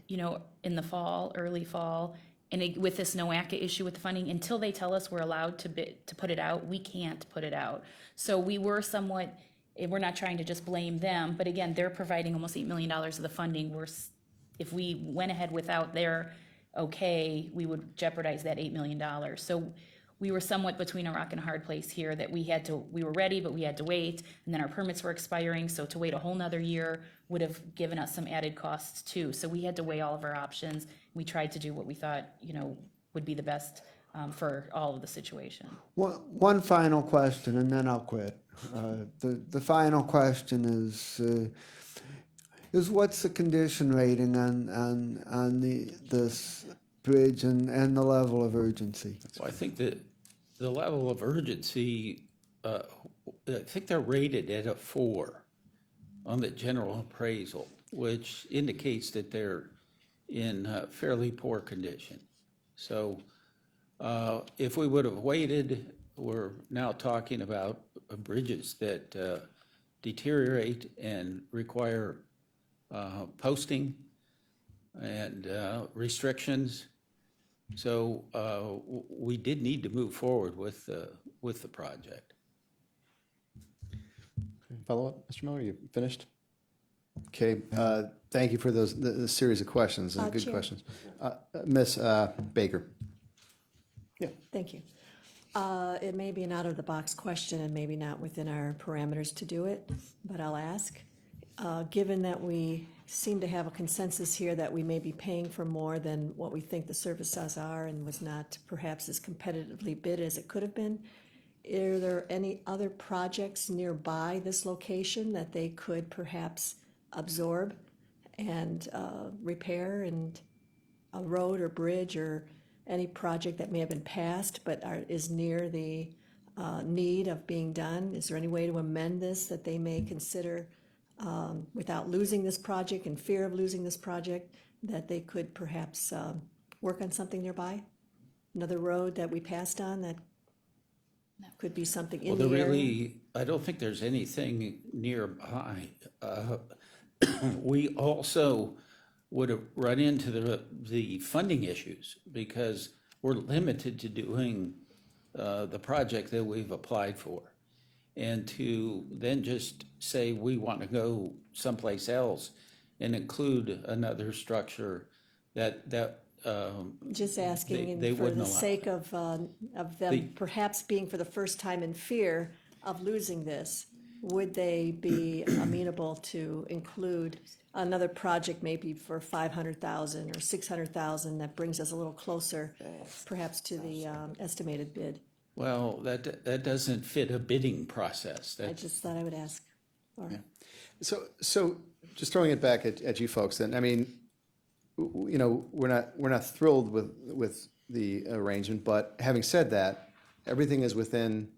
in the fall, early fall, and with this NOACA issue with the funding, until they tell us we're allowed to bid, to put it out, we can't put it out. So we were somewhat, we're not trying to just blame them, but again, they're providing almost $8 million of the funding. If we went ahead without their okay, we would jeopardize that $8 million. So we were somewhat between a rock and a hard place here, that we were ready, but we had to wait, and then our permits were expiring, so to wait a whole nother year would have given us some added costs too. So we had to weigh all of our options. We tried to do what we thought, would be the best for all of the situation. One final question, and then I'll quit. The final question is what's the condition rating on this bridge and the level of urgency? Well, I think that the level of urgency, I think they're rated at a 4 on the general appraisal, which indicates that they're in fairly poor condition. So if we would have waited, we're now talking about bridges that deteriorate and require posting and restrictions. So we did need to move forward with the project. Follow up, Mr. Miller, you finished? Okay, thank you for the series of questions, and good Chair. questions. Ms. Baker. Yeah. Thank you. It may be an out-of-the-box question and maybe not within our parameters to do it, but I'll ask. Given that we seem to have a consensus here that we may be paying for more than what we think the services are and was not perhaps as competitively bid as it could have been, are there any other projects nearby this location that they could perhaps absorb and repair, and a road or bridge or any project that may have been passed but is near the need of being done? Is there any way to amend this that they may consider without losing this project, in fear of losing this project, that they could perhaps work on something nearby? Another road that we passed on that could be something in Well, the area? really, I don't think there's anything nearby. We also would have run into the funding issues because we're limited to doing the project that we've applied for. And to then just say we want to go someplace else and include another structure that Just asking, they and for wouldn't the allow sake of them perhaps being for the first time in fear of losing this, would they be amenable to include another project maybe for 500,000 or 600,000 that brings us a little closer perhaps to the estimated bid? well, that doesn't fit a bidding process. I That's just thought I would ask. Or- So just throwing it back at you folks then, I mean, you know, we're not thrilled with the arrangement, but having said that, everything is within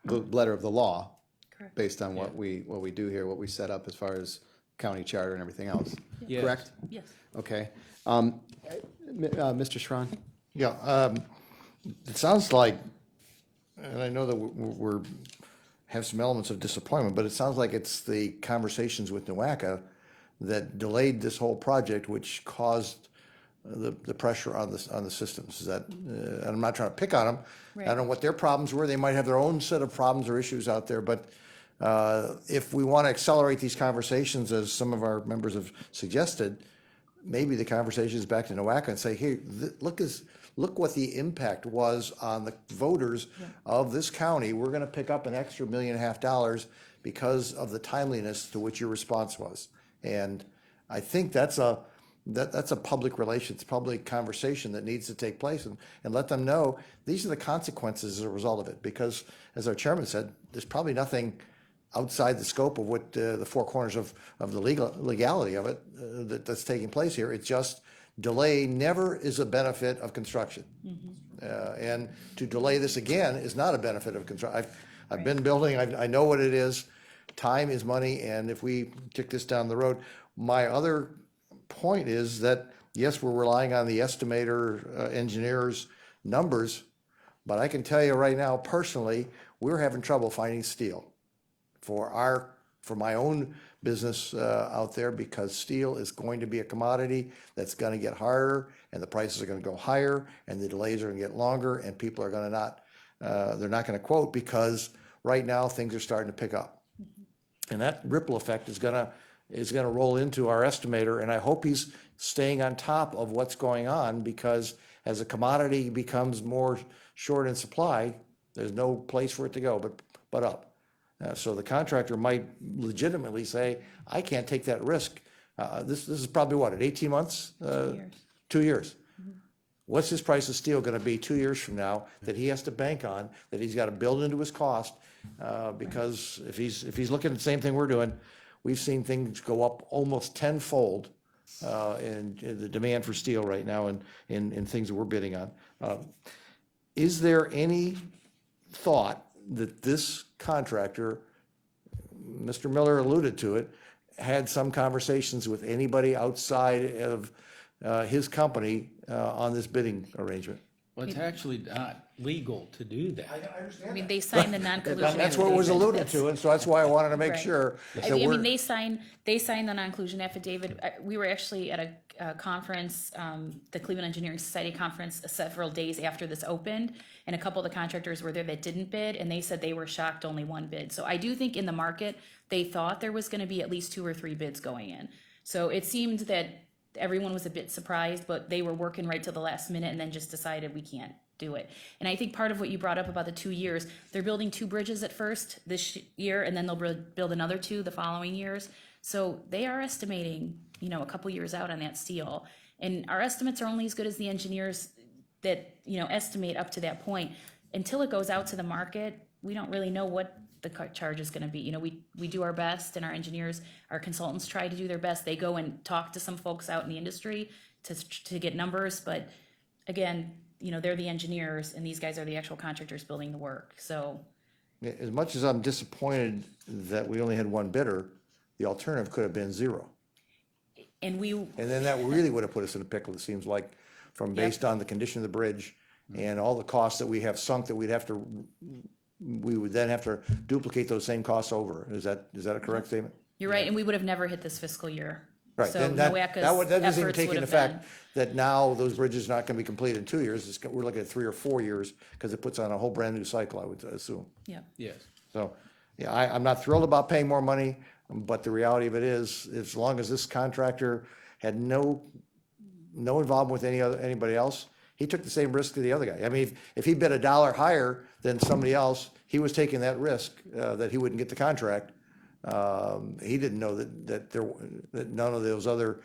the letter of the law. Correct. Based on what we do here, what we set up as far as county charter and everything else. Yes. Correct? Yes. Okay. Mr. Schron? Yeah, it sounds like, and I know that we're have some elements of disappointment, but it sounds like it's the conversations with NOACA that delayed this whole project, which caused the pressure on the systems. Is that, and I'm not trying to pick on them. I don't know what their problems were. They might have their own set of problems or issues out there, but if we want to accelerate these conversations, as some of our members have suggested, maybe the conversation is back to NOACA and say, hey, look what the impact was on the voters of this county. We're going to pick up an extra $1.5 million because of the timeliness to which your response was. And I think that's a public relations, public conversation that needs to take place, and let them know these are the consequences as a result of it. Because as our chairman said, there's probably nothing outside the scope of what the four corners of the legality of it that's taking place here. It's just delay never is a benefit of construction. And to delay this again is not a benefit of construction. I've been building, I know what it is. Time is money, and if we kick this down the road, my other point is that, yes, we're relying on the estimator, engineers' numbers, but I can tell you right now, personally, we're having trouble finding steel for my own business out there, because steel is going to be a commodity that's going to get harder, and the prices are going to go higher, and the delays are going to get longer, and people are going to they're not going to quote, because right now things are starting to pick up. And that ripple effect is gonna roll into our estimator, and I hope he's staying on top of what's going on, because as a commodity becomes more short in supply, there's no place for it to go but up. So the contractor might legitimately say, I can't take that risk. This is probably what, at 18 months? 2 years. 2 years. What's his price of steel gonna be 2 years from now that he has to bank on, that he's gotta build into his cost? Because if he's looking at the same thing we're doing, we've seen things go up almost tenfold in the demand for steel right now, and in things that we're bidding on. Is there any thought that this contractor, Mr. Miller alluded to it, had some conversations with anybody outside of his company on this bidding arrangement? Well, it's actually not legal to do that. I mean, they signed the non-collusion. That's what was affidavit. alluded to, and so that's why I wanted to make Right. sure that I we're. mean, they signed the non-collusion affidavit. We were actually at a conference, the Cleveland Engineering Society conference, several days after this opened, and a couple of the contractors were there that didn't bid, and they said they were shocked only one bid. So I do think in the market, they thought there was gonna be at least 2 or 3 bids going in. So it seemed that everyone was a bit surprised, but they were working right till the last minute and then just decided we can't do it. And I think part of what you brought up about the 2 years, they're building 2 bridges at first this year, and then they'll build another 2 the following years. So they are estimating, a couple years out on that steel. And our estimates are only as good as the engineers that, estimate up to that point. Until it goes out to the market, we don't really know what the charge is gonna be. We do our best, and our engineers, our consultants try to do their best. They go and talk to some folks out in the industry to get numbers, but again, they're the engineers, and these guys are the actual contractors building the work, so. As much as I'm disappointed that we only had one bidder, the alternative could have been 0. And And then that really would have put us in a pickle, it seems like, based on the condition of the bridge and all the costs that we have sunk, that we would then have to duplicate those same costs over. Is that a correct statement? you're right, and we would have never hit this fiscal year. Right, So then that NOACA's doesn't even efforts take would into have fact been. that now those bridges are not gonna be completed in 2 years, we're looking at 3 or 4 years, because it puts on a whole brand-new cycle, I would assume. Yeah. Yes. So, yeah, I'm not thrilled about paying more money, but the reality of it is, as long as this contractor had no involvement with anybody else, he took the same risk to the other guy. I mean, if he bid $1 higher than somebody else, he was taking that risk, that he wouldn't get the contract. He didn't know that none of those other,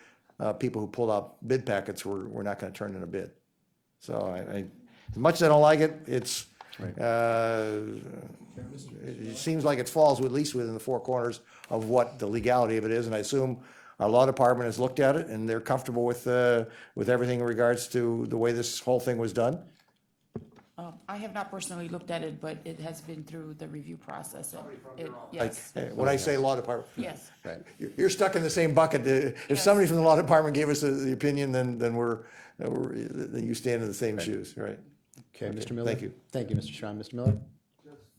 people who pulled out bid packets were not gonna turn in a bid. So as much as I don't like it, it seems like it falls at least within the 4 corners of what the legality of it is, and I assume our law department has looked at it, and they're comfortable with everything in regards to the way this whole thing was done. I have not personally looked at it, but it has been through the review process. Yes, When I say law department. yes. Right. You're stuck in the same bucket. If somebody from the law department gave us the opinion, then then you stand in the same shoes, right? Okay, Mr. Miller? Thank you. Thank you, Mr. Schrein. Mr.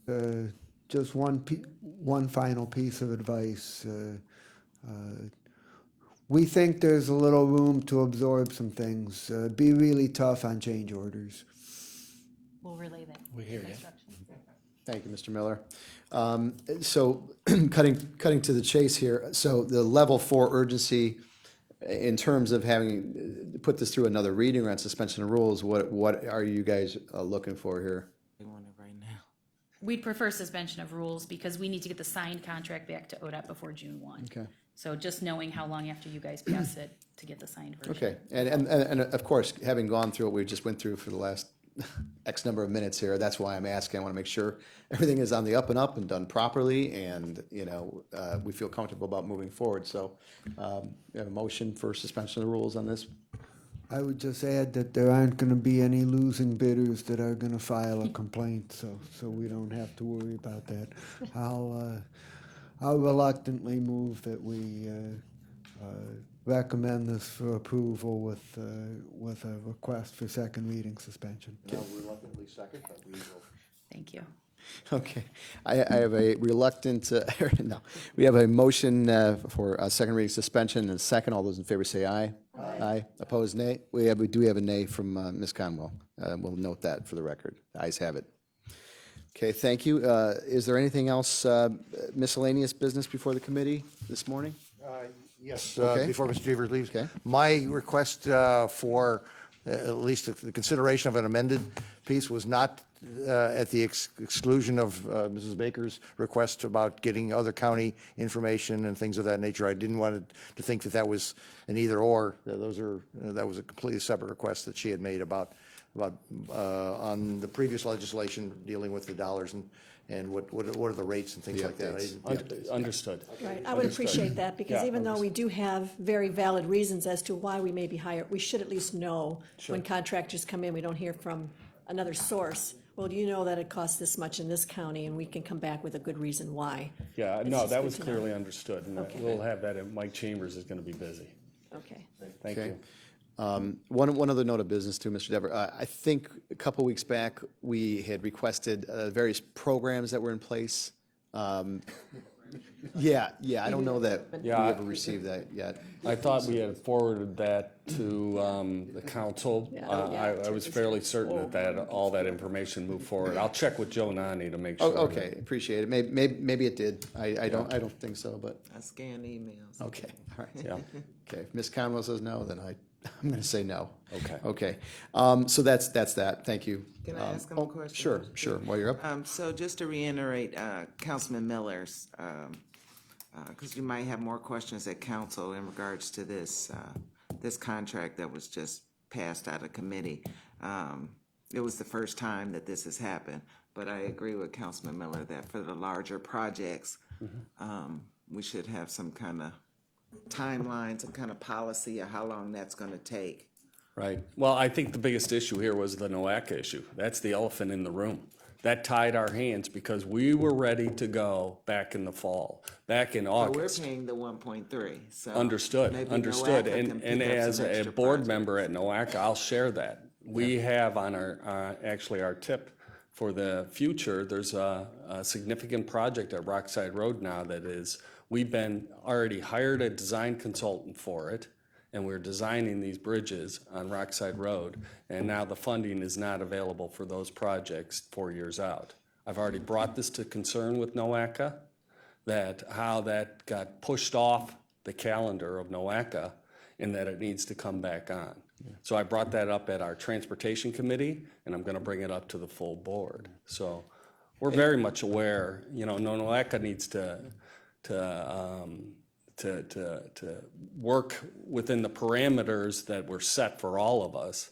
Miller? Just one final piece of advice. We think there's a little room to absorb some things. Be really tough on change orders. We'll relay that. We hear you. Thank you, Mr. Miller. So cutting to the chase here, so the level 4 urgency in terms of having put this through another reading or on suspension of rules, what are you guys looking for here? They want it right now. We'd prefer suspension of rules because we need to get the signed contract back to ODOT before June 1. Okay. So just knowing how long after you guys pass it to get the signed version. Okay, and of course, having gone through what we just went through for the last X number of minutes here, that's why I'm asking. I want to make sure everything is on the up and up and done properly, and, we feel comfortable about moving forward. So, we have a motion for suspension of the rules on this. I would just add that there aren't gonna be any losing bidders that are gonna file a complaint, so we don't have to worry about that. I'll reluctantly move that we recommend this for approval with a request for second reading suspension. I'll reluctantly second, but we will. Thank you. Okay, I have a reluctant, no, we have a motion for a second reading suspension and a second. All those in favor say aye. Aye. Opposed, nay. We do have a nay from Ms. Conwell. We'll note that for the record. The ayes have it. Okay, thank you. Is there anything else miscellaneous business before the committee this morning? Yes, Okay. before Mr. Jeevers leaves. Okay. My request for at least the consideration of an amended piece was not at the exclusion of Mrs. Baker's request about getting other county information and things of that nature. I didn't want to think that that was an either or. That was a completely separate request that she had made about on the previous legislation dealing with the dollars and what are the rates and things like that. Understood. Right, I would appreciate that, because Yeah, even though we do have very valid reasons as to why we may be higher, we should at least know when contractors come in, we don't hear from another source. Well, do you know that it costs this much in this county, and we can come back with a good reason why? Yeah, It's no, just that good was to know. clearly understood, and Okay. we'll have that, and Mike Chambers is going to be busy. Okay. Thank Okay. you. One other note of business too, Mr. Dever. I think a couple weeks back, we had requested various programs that were in place. Yeah, I don't know that we Yeah, ever received that yet. I thought we had forwarded that to the council. Yeah, I was fairly certain that all that information moved forward. I'll check with Joe Nani to make Oh, sure. okay, appreciate it. Maybe it did. I don't think so, but, I scan emails. okay, all right. Yeah. Okay, if Ms. Conwell says no, then I I'm going to say no. Okay. Okay. So that's that. Thank you. Can I ask him a question? Sure. While you're up. So just to reiterate, Councilman Miller's, because you might have more questions at council in regards to this, this contract that was just passed out of committee. It was the first time that this has happened, but I agree with Councilman Miller that for the larger projects, we should have some kind of timeline, some kind of policy of how long that's going to take. Right. Well, I think the biggest issue here was the NOACA issue. That's the elephant in the room. That tied our hands because we were ready to go back in the fall, back in So August. we're paying the 1.3, so. Understood, maybe understood. NOACA can And pick up as some a extra board projects. member at NOACA, I'll share that. We have on our, actually our tip for the future, there's a significant project at Rockside Road now that is, we've been already hired a design consultant for it, and we're designing these bridges on Rockside Road, and now the funding is not available for those projects 4 years out. I've already brought this to concern with NOACA, that how that got pushed off the calendar of NOACA, and that it needs to come back on. So I brought that up at our transportation committee, and I'm gonna bring it up to the full board. So we're very much aware, NOACA needs to work within the parameters that were set for all of us,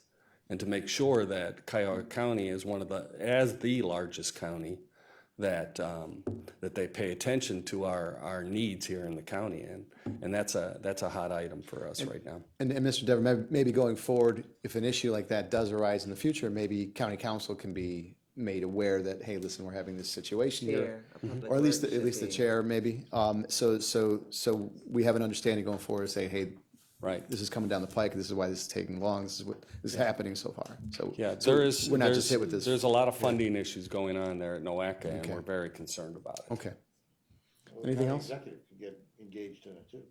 and to make sure that Cuyahoga County is as the largest county, that they pay attention to our needs here in the county, and that's a hot item for us right now. And Mr. Dever, maybe going forward, if an issue like that does arise in the future, maybe county council can be made aware that, hey, listen, we're having this situation here. Chair of Public Or at least, Works should the be- chair, maybe. So we have an understanding going forward, say, hey, Right. this is coming down the pike, this is why this is taking long, this is what is happening so far. So Yeah, so we're not just hit with this. there's a lot of funding issues going on there at NOACA, and we're very concerned about it. Okay. Anything else? Executive could get engaged in it too.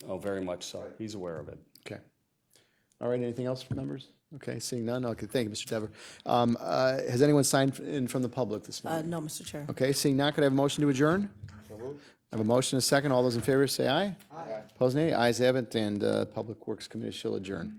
Oh, very much so. He's aware of it. Okay. All right, anything else from members? Okay, seeing none, okay, thank you, Mr. Dever. Has anyone signed in from the public this morning? No, Mr. Chair. Okay, seeing none, could I have a motion to adjourn? I have a motion and a second. All those in favor say aye. Aye. Opposed, nay. Ayes have it, and Public Works Committee shall adjourn.